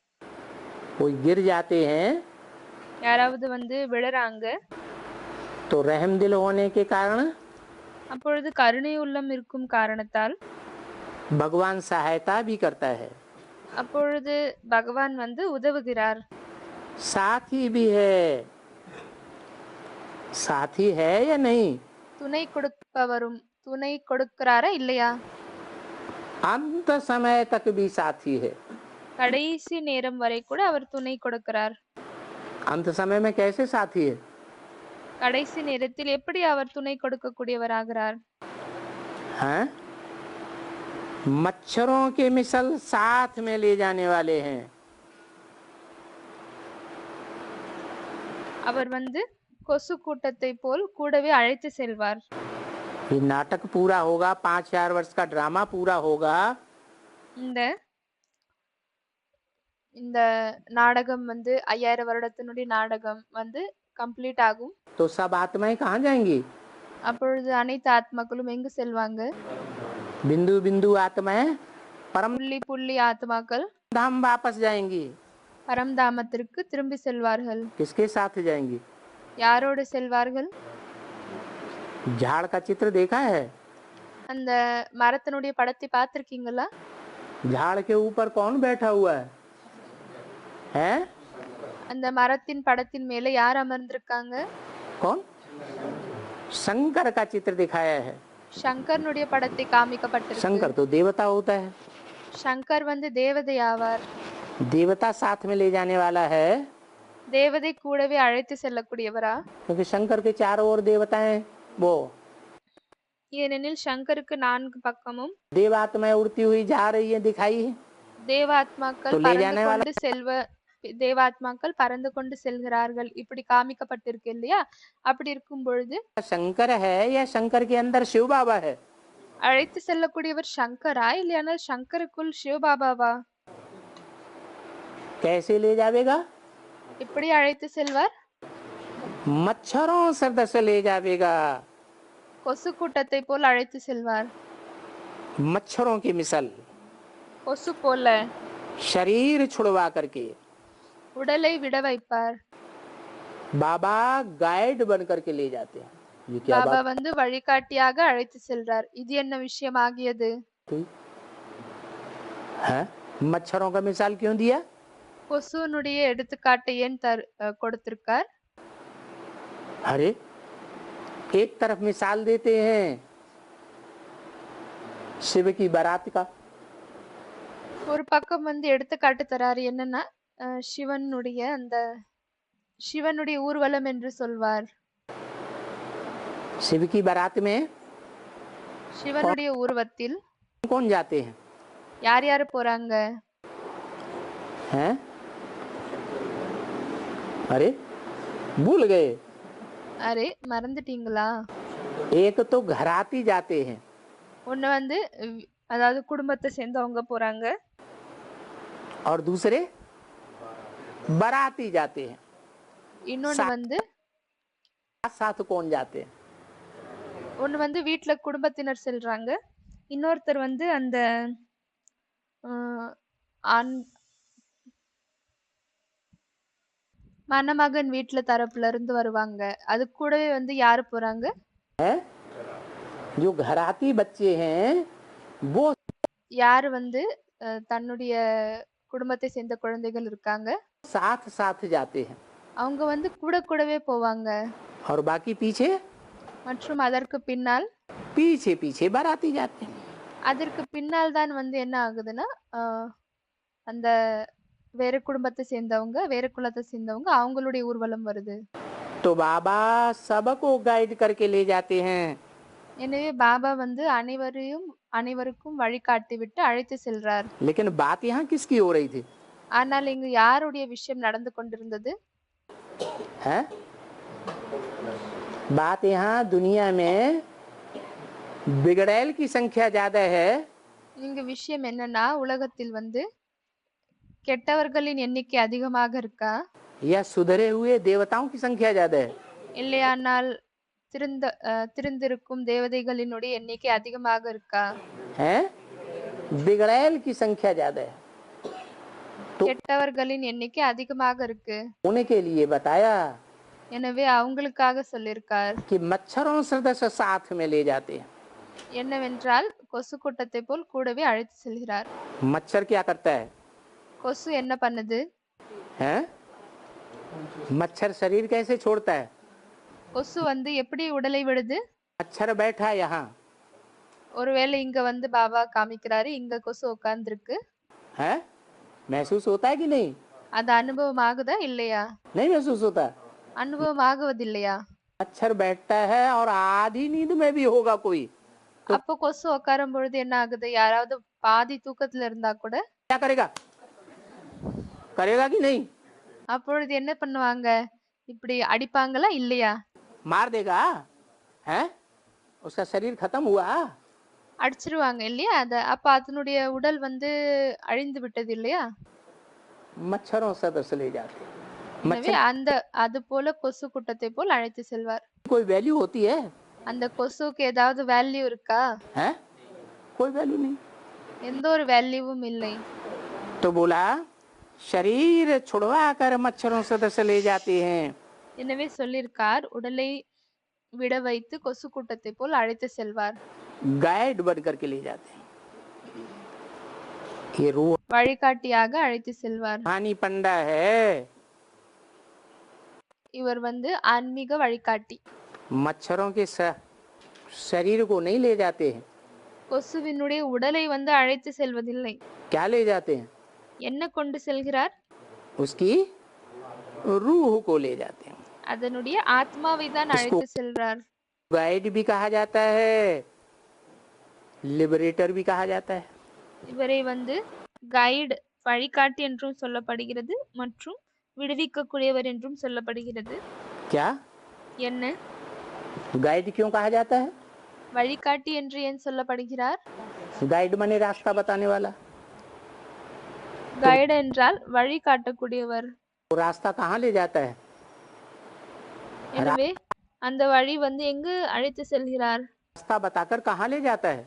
वो गिर जाते हैं யாராவது வந்து விழறாங்க, तो रहम दिल होने के कारण அப்பொழுது கருணை உள்ளம் இருக்கும் காரணத்தால் भगवान सहायता भी करता है। அப்பொழுது பகவான் வந்து உதவுகிறார். साथी भी है, साथी है या नहीं? துணை கொடுப்பவரும் துணை கொடுக்கிறாரா இல்லையா? अंत समय तक भी साथी है। கடைசி நேரம் வரை கூட அவர் துணை கொடுக்கிறார். अंत समय में कैसे साथी है? கடைசி நேரத்தில் எப்படி அவர் துணை கொடுக்கக்கூடியவர் ஆகிறார்? हैं? मच्छरों के मिसल साथ में ले जाने वाले हैं। அவர் வந்து கொசு கூட்டத்தை போல் கூடவே அழைத்து செல்வார். ये नाटक पूरा होगा, 5,000 वर्ष का ड्रामा पूरा होगा, இந்த இந்த நாடகம் வந்து 5000 வருடத்தினுடைய நாடகம் வந்து கம்ப்ளீட் ஆகும். तो सब आत्माएं कहाँ जाएंगी? அப்பொழுது அனைத்து ஆத்மாக்களும் எங்கு செல்வாங்க? बिंदु बिंदु आत्माएं परम புள்ளி புள்ளி ஆத்மாக்கள் धाम वापस जाएंगी। பரம்தாமத்திற்கு திரும்பி செல்வார்கள். किसके साथ जाएंगी? யாரோடு செல்வார்கள்? झाड़ का चित्र देखा है? அந்த மரத்தினுடைய படத்தை பார்த்திருக்கீங்களா? झाड़ के ऊपर कौन बैठा हुआ है? हैं? அந்த மரத்தின் படத்தின் மேல யார் அமர்ந்திருக்காங்க? कौन? शंकर का चित्र दिखाया है। சங்கரனுடைய படத்தை காமிக்கப்பட்டிருக்கு. शंकर तो देवता होता है, சங்கர் வந்து தேவதை ஆவார். देवता साथ में ले जाने वाला है, தேவதை கூடவே அழைத்து செல்லக்கூடியவரா? क्योंकि शंकर के चारों ओर देवताएं, वो ஏனெனில் சங்கருக்கு 4 பக்கமும் देवात्माएं उड़ती हुई जा रही है, दिखाई है। தேவாத்மாக்கள் तो ले जाने वाला தேவாத்மாக்கள் பறந்து கொண்டு செல்கிறார்கள், இப்படி காமிக்கப்பட்டிருக்கு இல்லையா? அப்படி இருக்கும் பொழுது शंकर है या शंकर के अंदर शिव बाबा है? அழைத்து செல்லக்கூடியவர் சங்கரா இல்லையானால் சங்கருக்குள் சிவபாபாவா? कैसे ले जावेगा? இப்படி அழைத்து செல்வார்? मच्छरों सदृश ले जावेगा, கொசு கூட்டத்தை போல் அழைத்து செல்வார். मच्छरों की मिसल கொசு போல शरीर छुड़वा करके உடலை விட வைப்பார். बाबा गाइड बन करके ले जाते हैं। ये क्या பாபா बात வந்து வழிகாட்டியாக அழைத்து செல்றார். இது என்ன விஷயம் ஆகியது? हुई है? मच्छरों का मिसाल क्यों दिया? கொசுனுடைய எடுத்துக்காட்டை ஏன் கொடுத்திருக்கார்? अरे एक तरफ मिसाल देते हैं शिव की बारात का, ஒரு பக்கம் வந்து எடுத்துக்காட்டு தராரு. என்னன்னா சிவனுடைய ஊர்வலம் என்று சொல்வார். शिव की बारात में சிவனுடைய ஊர்வத்தில் कौन जाते हैं? யார் யார் போறாங்க? हैं? अरे भूल गए। அரே மறந்துட்டீங்களா? एक तो घराती जाते हैं, ஒண்ணு வந்து அதாவது குடும்பத்தை சேர்ந்தவங்க போறாங்க. और दूसरे बाराती जाते हैं। இன்னொன்னு வந்து साथ साथ कौन जाते हैं? ஒண்ணு வந்து வீட்ல குடும்பத்தினர் செல்றாங்க. இன்னொருத்தர் வந்து அந்த அ ஆண் மணமகன் வீட்ல தரப்புல இருந்து வருவாங்க. அது கூடவே வந்து யாரு போறாங்க? जो घराती बच्चे हैं वो யாரு வந்து தன்னுடைய குடும்பத்தை சேர்ந்த குழந்தைகள் இருக்காங்க. साथ साथ जाते हैं அவங்க வந்து கூடவே போவாங்க. और बाकी पीछे மற்றும் அதற்கு பின்னால் पीछे पीछे बाराती जाते हैं। அதற்கு பின்னால் தான் வந்து என்ன ஆகுதுன்னா, அ அந்த வேற குடும்பத்தை சேர்ந்தவங்க, வேற குலத்தை சேர்ந்தவங்க அவங்களுடைய ஊர்வலம் வருது. तो बाबा सबको गाइड करके ले जाते हैं, எனவே பாபா வந்து அனைவருக்கும் வழிகாட்டி விட்டு அழைத்து செல்றார். लेकिन बात यहाँ किसकी हो रही थी? ஆனால் இங்கு யாருடைய விஷயம் நடந்து கொண்டிருந்தது? है बात यहाँ दुनिया में बिगड़ैल की संख्या ज्यादा है இங்கு விஷயம் என்னன்னா, உலகத்தில் வந்து கெட்டவர்களின் எண்ணிக்கை அதிகமாக இருக்கா, या सुधरे हुए देवताओं की संख्या ज्यादा है? இல்லையானால் திருந்திருக்கும் தேவதைகளினுடைய எண்ணிக்கை அதிகமாக இருக்கா? है बिगड़ैल की संख्या ज्यादा है। கெட்டவர்களின் எண்ணிக்கை அதிகமாக இருக்கு. होने के लिए बताया எனவே அவங்களுக்காக சொல்லியிருக்கார் कि मच्छरों सदस्य साथ में ले जाते हैं। என்னவென்றால், கொசு கூட்டத்தை போல் கூடவே அழைத்து செல்கிறார். मच्छर क्या करता है? கொசு என்ன பண்ணுது? हैं मच्छर शरीर कैसे छोड़ता है? கொசு வந்து எப்படி உடலை விடுது? मच्छर बैठा यहाँ ஒருவேளை இங்க வந்து பாபா காமிக்கிறாரு, இங்க கொசு உட்கார்ந்துருக்கு. है महसूस होता है कि नहीं? அது அனுபவம் ஆகுதா இல்லையா? नहीं महसूस होता। அனுபவம் ஆகுவதில்லையா? मच्छर बैठता है और आधी नींद में भी होगा कोई அப்போ கொசு உட்காரும் பொழுது என்ன ஆகுது? யாராவது பாதி தூக்கத்துல இருந்தா கூட क्या करेगा? करेगा कि नहीं? அப்பொழுது என்ன பண்ணுவாங்க? இப்படி அடிப்பாங்களா இல்லையா? मार देगा। है उसका शरीर खत्म हुआ। அடிச்சிருவாங்க இல்லையா? அப்ப அதனுடைய உடல் வந்து அழிந்து விட்டது இல்லையா? मच्छरों सदस्य ले जाते हैं। எனவே அது போல கொசு கூட்டத்தை போல் அழைத்து செல்வார். कोई वैल्यू होती है? அந்த கொசுக்கு ஏதாவது வேல்யூ இருக்கா? है कोई वैल्यू नहीं। எந்த ஒரு வேல்யூவும் இல்லை. तो बोला शरीर छुड़वा कर मच्छरों सदस्य ले जाते हैं। எனவே சொல்லியிருக்கார், உடலை விட வைத்து கொசு கூட்டத்தை போல் அழைத்து செல்வார். गाइड बन करके ले जाते हैं। ये रूह வழிகாட்டியாக அழைத்து செல்வார். हानि पंडा है। இவர் வந்து ஆன்மீக வழிகாட்டி. मच्छरों के शरीर को नहीं ले जाते हैं। கொசுவினுடைய உடலை வந்து அழைத்து செல்வதில்லை. क्या ले जाते हैं? என்ன கொண்டு செல்கிறார்? उसकी रूह को ले जाते हैं। அதனுடைய ஆத்மாவை தான் அழைத்து செல்றார். गाइड भी कहा जाता है, लिबरेटर भी कहा जाता है। இவரை வந்து கைடு வழிகாட்டி என்றும் சொல்லப்படுகிறது மற்றும் விடுவிக்கக்கூடியவர் என்றும் சொல்லப்படுகிறது. क्या என்ன गाइड क्यों कहा जाता है? வழிகாட்டி என்று ஏன் சொல்லப்படுகிறார்? गाइड माने रास्ता बताने वाला। கைடு என்றால் வழிகாட்டக்கூடியவர். वो रास्ता कहाँ ले जाता है? எனவே அந்த வழி வந்து எங்கு அழைத்து செல்கிறார்? रास्ता बताकर कहाँ ले जाता है?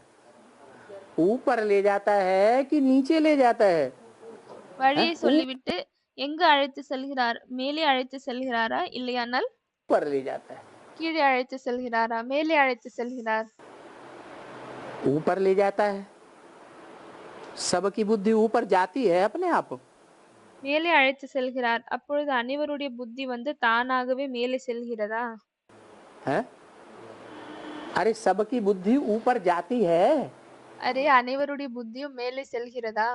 ऊपर ले जाता है कि नीचे ले जाता है? வழியை சொல்லிவிட்டு எங்கு அழைத்து செல்கிறார்? மேலே அழைத்து செல்கிறாரா இல்லையானால் ऊपर ले जाता है। கீழே அழைத்து செல்கிறாரா? மேலே அழைத்து செல்கிறார். ऊपर ले जाता है। सबकी बुद्धि ऊपर जाती है अपने आप। மேலே அழைத்து செல்கிறார். அப்பொழுது அனைவருடைய புத்தி வந்து தானாகவே மேலே செல்கிறதா? है अरे सबकी बुद्धि ऊपर जाती है। அரே அனைவருடைய புத்தியும் மேலே செல்கிறதா?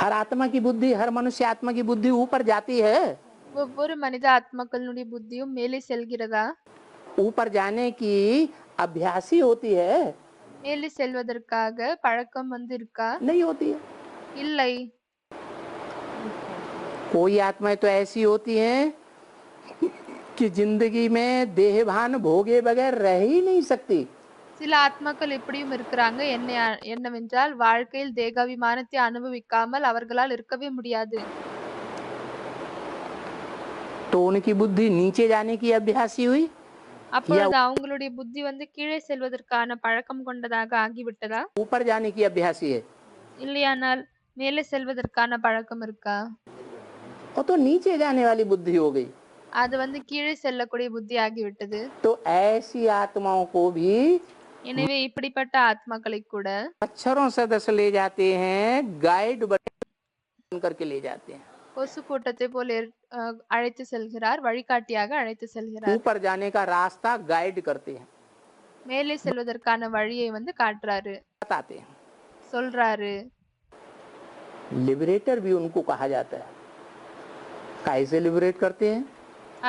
हर आत्मा की बुद्धि, हर मनुष्य आत्मा की बुद्धि ऊपर जाती है। ஒவ்வொரு மனித ஆத்மாக்களுடைய புத்தியும் மேலே செல்கிறதா? ऊपर जाने की अभ्यासी होती है? மேலே செல்வதற்காக பழக்கம் வந்து இருக்கா? नहीं होती है। இல்லை. कोई आत्माएं तो ऐसी होती हैं कि जिंदगी में देहभान भोगे बगैर रह ही नहीं सकती। சில ஆத்மாக்கள் இப்படியும் இருக்கிறாங்க. என்னவென்றால் வாழ்க்கையில் தேகாபிமானத்தை அனுபவிக்காமல் அவர்களால் இருக்கவே முடியாது. तो उनकी बुद्धि नीचे जाने की अभ्यासी हुई। या அப்பொழுது அவங்களுடைய புத்தி வந்து கீழே செல்வதற்கான பழக்கம் கொண்டதாக ஆகிவிட்டதா? ऊपर जाने की अभ्यासी है? இல்லையானால் மேலே செல்வதற்கான பழக்கம் இருக்கா? वो तो नीचे जाने वाली बुद्धि हो गई। அது வந்து கீழே செல்லக்கூடிய புத்தி ஆகிவிட்டது. तो ऐसी आत्माओं को भी எனவே இப்படிப்பட்ட ஆத்மாக்களை கூட मच्छरों सदस्य ले जाते हैं, गाइड बन करके ले जाते हैं। கொசு கூட்டத்தை போல அழைத்து செல்கிறார், வழிகாட்டியாக அழைத்து செல்கிறார். ऊपर जाने का रास्ता गाइड करते हैं, மேலே செல்வதற்கான வழியை வந்து காட்டுறாரு, बताते हैं। சொல்றாரு. लिबरेटर भी उनको कहा जाता है। कैसे लिबरेट करते हैं?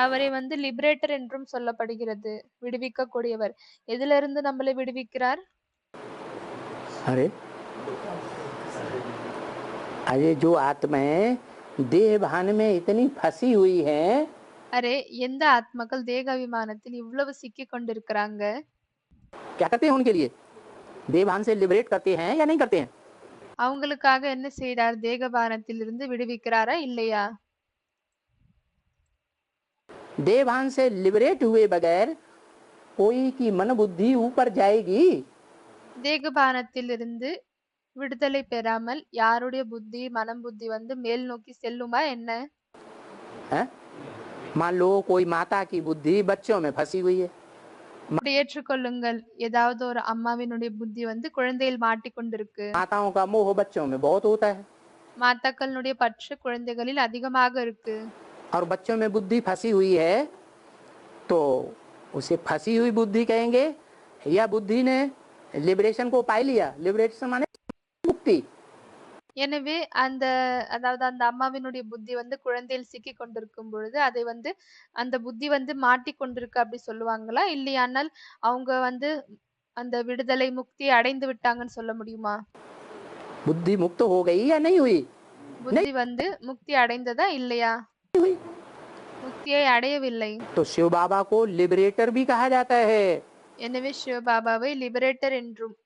அவரை வந்து லிபரேட்டர் என்றும் சொல்லப்படுகிறது, விடுவிக்க கூடியவர். எதிலிருந்து நம்மளை விடுவிக்கிறார்? अरे अरे जो आत्माएं देह भान में इतनी फंसी हुई हैं, அரே, எந்த ஆத்மாக்கள் தேக அபிமானத்தில் இவ்வளவு சிக்கி கொண்டிருக்கிறாங்க? क्या करते हैं उनके लिए? देह भान से लिबरेट करते हैं या नहीं करते हैं? அவங்களுக்காக என்ன செய்றார்? தேகபானத்திலிருந்து விடுவிக்கிறாரா இல்லையா? देह भान से लिबरेट हुए बगैर कोई की मन बुद्धि ऊपर जाएगी? தேகபானத்திலிருந்து விடுதலை பெறாமல் யாருடைய புத்தி மனம் புத்தி வந்து மேல் நோக்கி செல்லுமா என்ன? है? मान लो कोई माता की बुद्धि बच्चों में फंसी हुई है, அப்படி ஏற்றுக்கொள்ளுங்கள், ஏதாவது ஒரு அம்மாவினுடைய புத்தி வந்து குழந்தையில் மாட்டிக்கொண்டிருக்கு. माताओं का मोह बच्चों में बहुत होता है மாதாக்களுடைய பற்று குழந்தைகளில் அதிகமாக இருக்கு. और बच्चों में बुद्धि फंसी हुई है, तो उसे फंसी हुई बुद्धि कहेंगे या बुद्धि ने लिबरेशन को पा लिया? लिबरेशन माने मुक्ति। எனவே அதாவது அந்த அம்மாவினுடைய புத்தி வந்து குழந்தையில் சிக்கி கொண்டிருக்கும் பொழுது அதை வந்து அந்த புத்தி வந்து மாட்டிக்கொண்டிருக்கு அப்படி சொல்லுவாங்களா? இல்லையானால் அவங்க வந்து அந்த விடுதலை முக்தி அடைந்து விட்டாங்கன்னு சொல்ல முடியுமா? बुद्धि मुक्त हो गई या नहीं हुई? புத்தி வந்து முக்தி அடைந்ததா இல்லையா? हुई। முக்தியை அடையவில்லை. तो शिव बाबा को लिबरेटर भी कहा जाता है। எனவே சிவபாபாவை லிபரேட்டர் என்றும்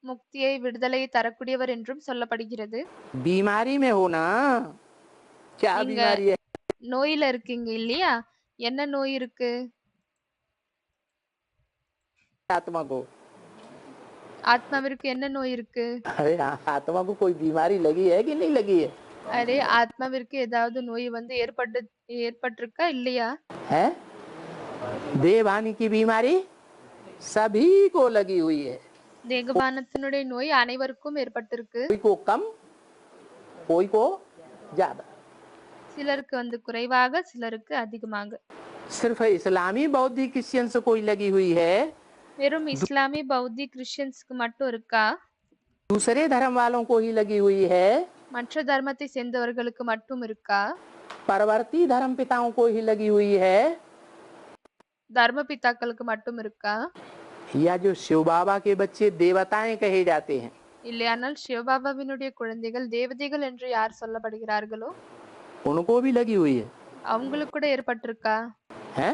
முக்தியை விடுதலையை தரக்கூடியவர் என்றும் சொல்லப்படுகிறது. बीमारी में हो ना, क्या நீங்க बीमारी है? நோயில இருக்கீங்க இல்லையா? என்ன நோய் இருக்கு? आत्मा को। ஆத்மாவிற்கு என்ன நோய் இருக்கு? अरे आत्मा को कोई बीमारी लगी है कि नहीं लगी है? அரே, ஆத்மாவிற்கு ஏதாவது நோய் வந்து ஏற்பட்டிருக்கா இல்லையா? है? देवानी की बीमारी सभी को लगी हुई है। தேகபானத்தினுடைய நோய் அனைவருக்கும் ஏற்பட்டிருக்கு. कोई को कम, कोई को ज्यादा। சிலருக்கு வந்து குறைவாக, சிலருக்கு அதிகமாக. सिर्फ इस्लामी बौद्धिक क्रिश्चियंस को ही लगी हुई है, வெறும் இஸ்லாமிய பௌத்தி கிறிஸ்டியன்ஸ்க்கு மட்டும் இருக்கா? दूसरे धर्म वालों को ही लगी हुई है, மற்ற தர்மத்தை சேர்ந்தவர்களுக்கு மட்டும் இருக்கா? परवर्ती धर्म पिताओं को ही लगी हुई है, தர்ம பிதாக்களுக்கு மட்டும் இருக்கா? या जो शिव बाबा के बच्चे देवताएं कहे जाते हैं, இல்லையானால் சிவபாபாவினுடைய குழந்தைகள் தேவதைகள் என்று யார் சொல்லப்படுகிறார்களோ उनको भी लगी हुई है। அவங்களுக்கு கூட ஏற்பட்டிருக்கா? हैं?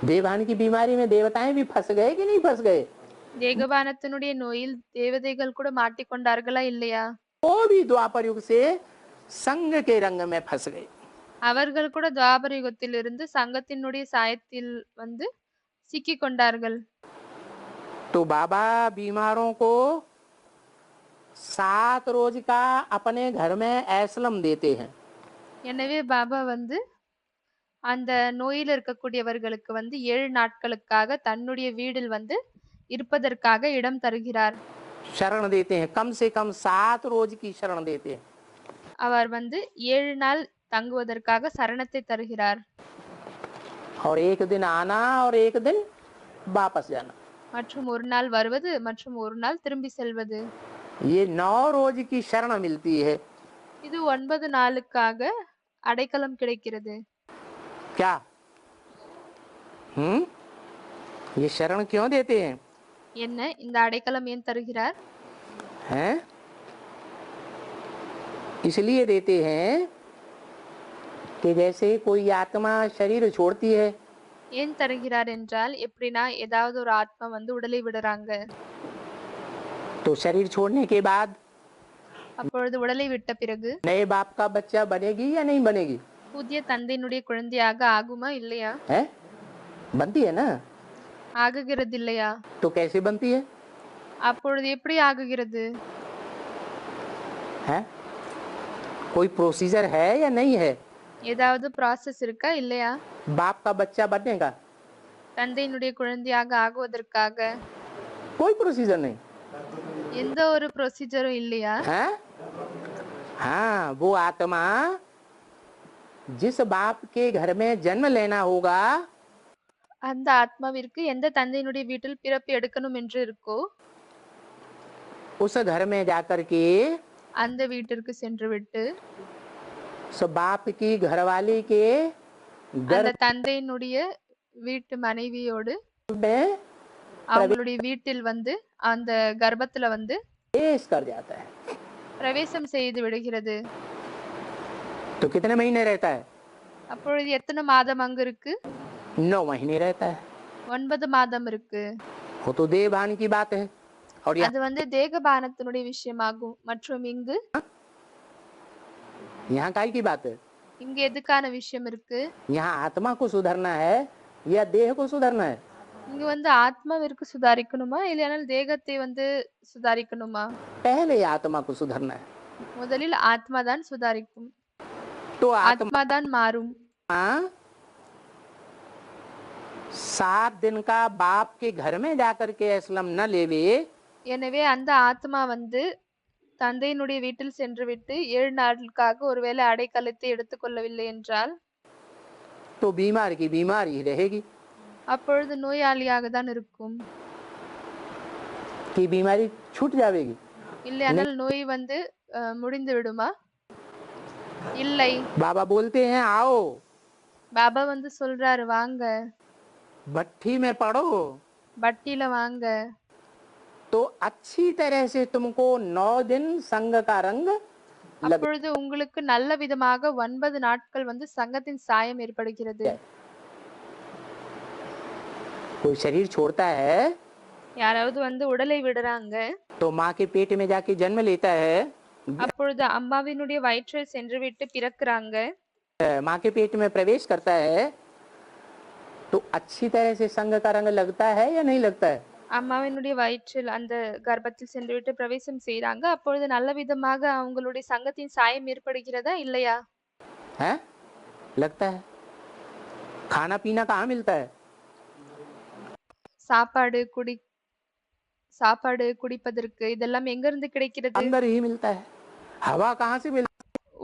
देवानी की बीमारी में देवताएं भी फंस गए कि नहीं फंस गए? தேகபானத்தினுடைய நோயில் தேவதைகள் கூட மாட்டிக்கொண்டார்களா இல்லையா? वो भी द्वापर युग से संग के रंग में फंस गए। அவர்கள் கூட துவாபர யுகத்திலிருந்து சங்கத்தினுடைய சாயத்தில் வந்து சிக்கி கொண்டார்கள். तो बाबा बीमारों को 7 रोज का अपने घर में एसलम देते हैं। எனவே பாபா வந்து அந்த நோயில் இருக்கக்கூடியவர்களுக்கு வந்து 7 நாட்களுக்காக தன்னுடைய வீடில் வந்து இருப்பதற்காக இடம் தருகிறார். शरण देते हैं, कम से कम 7 रोज की शरण देते हैं। அவர் வந்து 7 நாள் தங்குவதற்காக சரணத்தை தருகிறார். और एक दिन आना और एक दिन वापस जाना। மற்றும் ஒரு நாள் வருவது மற்றும் ஒரு நாள் திரும்பி செல்வது. ये 9 रोज की शरण मिलती है। இது 9 நாளுக்காக அடைக்கலம் கிடைக்கிறது. क्या? ये शरण क्यों देते हैं? என்ன இந்த அடைக்கலம் ஏன் தருகிறார்? हैं? इसलिए देते हैं कि जैसे कोई आत्मा शरीर छोड़ती है, ஏன் தருகிறார் என்றால் எப்படின்னா ஏதாவது ஒரு ஆத்மா வந்து உடலை விடுறாங்க. तो शरीर छोड़ने के बाद அப்பொழுது உடலை விட்ட பிறகு नए बाप का बच्चा बनेगी या नहीं बनेगी? புதிய தந்தையினுடைய குழந்தையாக ஆகுமா இல்லையா? है? बनती है ना? ஆகுகிறது இல்லையா? तो कैसे बनती है? அப்பொழுது எப்படி ஆகுகிறது? हैं? कोई प्रोसीजर है या नहीं है? ஏதாவது ப்ராசஸ் இருக்கா இல்லையா? बाप का बच्चा बनने का தந்தையினுடைய குழந்தையாக ஆகுவதற்காக कोई प्रोसीजर नहीं எந்த ஒரு ப்ரொசீஜரும் இல்லையா? है। हाँ, वो आत्मा जिस बाप के घर में जन्म लेना होगा அந்த ஆத்மாவிற்கு எந்த தந்தையினுடைய வீட்டில் பிறப்பு எடுக்கணும் என்று இருக்கோ उस घर में जाकर के அந்த வீட்டிற்கு சென்றுவிட்டு उस बाप की घरवाली के அந்த गर्भ தந்தையினுடைய வீட்டு மனைவியோடு में அவங்களுடைய வீட்டில் வந்து அந்த கர்ப்பத்துல வந்து प्रवेश कर जाता है। பிரவேசம் செய்து விடுகிறது. तो कितने महीने रहता है? அப்பொழுது எத்தனை மாதம் அங்கு இருக்கு? 9 महीने रहता है। 9 மாதம் இருக்கு. वो तो देवभान की बात है। और அது வந்து தேகபானத்தினுடைய விஷயமாகும். மற்றும் यहाँ काय की बात है? இங்க எதுக்கான விஷயம் இருக்கு? यहाँ आत्मा को सुधरना है या देह को सुधरना है? இங்க வந்து ஆத்மாவிற்கு சுதாரிக்கணுமா இல்லையானால் தேகத்தை வந்து சுதாரிக்கணுமா? पहले आत्मा को सुधरना है। முதலில் ஆத்மா தான் சுதாரிக்கும். तो ஆத்மா தான் மாறும். 7 दिन का बाप के घर में जाकर के असलम न लेवे எனவே அந்த ஆத்மா வந்து தந்தையினுடைய வீட்டில் சென்றுவிட்டு 7 நாட்களுக்காக ஒருவேளை அடைக்கலத்தை எடுத்துக்கொள்ளவில்லை என்றால் तो बीमार की बीमार ही रहेगी। அப்பொழுது நோயாளியாக தான் இருக்கும். की बीमारी छूट जाएगी? இல்லையானால் நோய் வந்து முடிந்து விடுமா? இல்லை. बाबा बोलते हैं आओ பாபா வந்து சொல்றாரு வாங்க भट्टी में पड़ो। பட்டியில வாங்க. तो अच्छी तरह से तुमको 9 दिन संग का रंग लग அப்பொழுது உங்களுக்கு நல்ல விதமாக 9 நாட்கள் வந்து சங்கத்தின் சாயம் ஏற்படுகிறது. कोई शरीर छोड़ता है யாராவது வந்து உடலை விடுறாங்க, तो माँ के पेट में जाके जन्म लेता है। அப்பொழுது அம்மாவினுடைய வயிற்றில் சென்று விட்டு பிறக்கிறாங்க. माँ के पेट में प्रवेश करता है तो अच्छी तरह से संग का रंग लगता है या नहीं लगता है? அம்மாவினுடைய வயிற்றில் அந்த கர்ப்பத்தில் சென்று விட்டு பிரவேசம் செய்றாங்க. அப்பொழுது நல்ல விதமாக அவங்களுடைய சங்கத்தின் சாயம் ஏற்படுகிறதா இல்லையா? हैं? लगता है। खाना पीना कहाँ मिलता है? சாப்பாடு குடிப்பதற்கு இதெல்லாம் எங்க இருந்து கிடைக்கிறது? अंदर ही मिलता है। हवा कहाँ से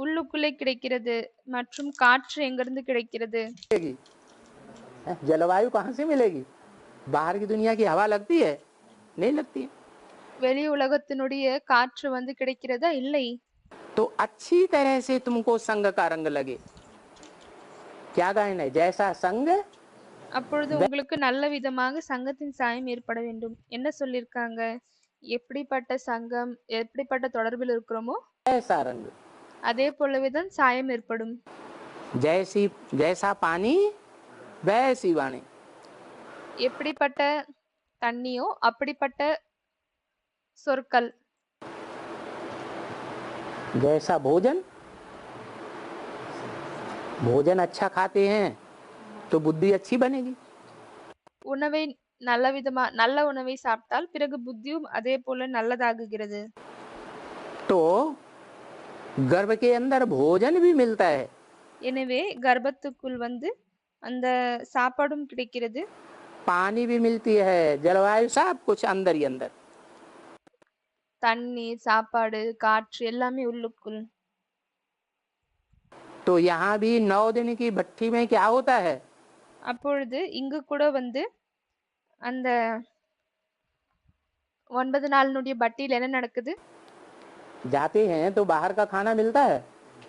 உள்ளுக்குள்ளே கிடைக்கிறது. மற்றும் காற்று எங்கிருந்து கிடைக்கிறது? मिलेगी? जलवायु कहाँ से मिलेगी? बाहर की दुनिया की हवा लगती है? नहीं लगती है। வெளி உலகத்தினுடைய காற்று வந்து கிடைக்கிறதா? இல்லை. तो अच्छी तरह से तुमको संग का रंग लगे। क्या गायन है? जैसा संग அப்பொழுது உங்களுக்கு நல்ல விதமாக சங்கத்தின் சாயம் ஏற்பட வேண்டும். என்ன சொல்லிருக்காங்க? எப்படிப்பட்ட சங்கம், எப்படிப்பட்ட தொடர்பில் இருக்கிறோமோ ऐसा रंग। அதே போலவேதான் சாயம் ஏற்படும். जैसा पानी वैसी वाणी। எப்படிப்பட்ட தண்ணியோ அப்படிப்பட்ட சொற்கள். जैसा भोजन अच्छा खाते हैं तो बुद्धि अच्छी बनेगी। உணவை நல்ல உணவை சாப்பிட்டால் பிறகு புத்தியும் அதே போல நல்லதாகுகிறது. तो गर्भ के अंदर भोजन भी मिलता है। எனவே கர்ப்பத்துக்குள் வந்து அந்த சாப்பாடும் கிடைக்கிறது, पानी भी मिलती है, जलवायु सब कुछ अंदर ही अंदर। தண்ணீர், சாப்பாடு, காற்று எல்லாமே உள்ளுக்குள். तो यहाँ भी 9 दिन की भट्टी में क्या होता है? அப்பொழுது இங்கு கூட வந்து அந்த 9 நாளினுடைய பட்டியில் என்ன நடக்குது? जाते हैं तो बाहर का खाना मिलता है?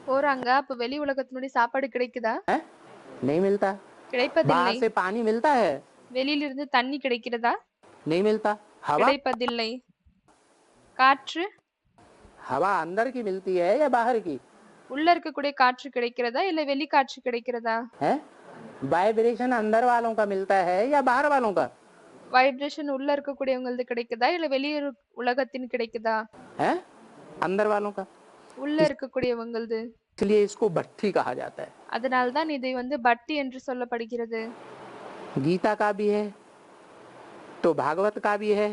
போறாங்க, அப்ப வெளி உலகத்தினுடைய சாப்பாடு கிடைக்குதா? नहीं मिलता। கிடைப்பதில்லை. बाहर से पानी मिलता है? வெளியிலிருந்து தண்ணி கிடைக்கிறதா? नहीं मिलता। हवा கிடைப்பதில்லை. காற்று हवा अंदर की मिलती है या बाहर की? உள்ள இருக்கக்கூடிய காற்று கிடைக்கிறதா இல்ல வெளி காற்று கிடைக்கிறதா? है वाइब्रेशन अंदर वालों का मिलता है या बाहर वालों का? வைப்ரேஷன் உள்ள இருக்கக்கூடியவங்களுக்கு கிடைக்குதா இல்ல வெளி உலகத்தின் கிடைக்குதா? है अंदर वालों का। உள்ள இருக்கக்கூடியவங்களது. इसलिए इसको भट्टी कहा जाता है। அதனால்தான் இதை வந்து பட்டி என்று சொல்லப்படுகிறது। गीता का भी है तो भागवत का भी है,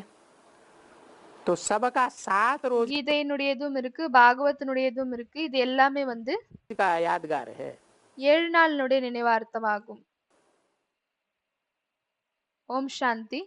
तो सबका 7 रोज கீதையினுடையதும் இருக்கு, பாகவத்தினுடையதும் இருக்கு. இது எல்லாமே வந்து का यादगार है। 7 நாளினுடைய நினைவார்த்தமாகும். ஓம் சாந்தி.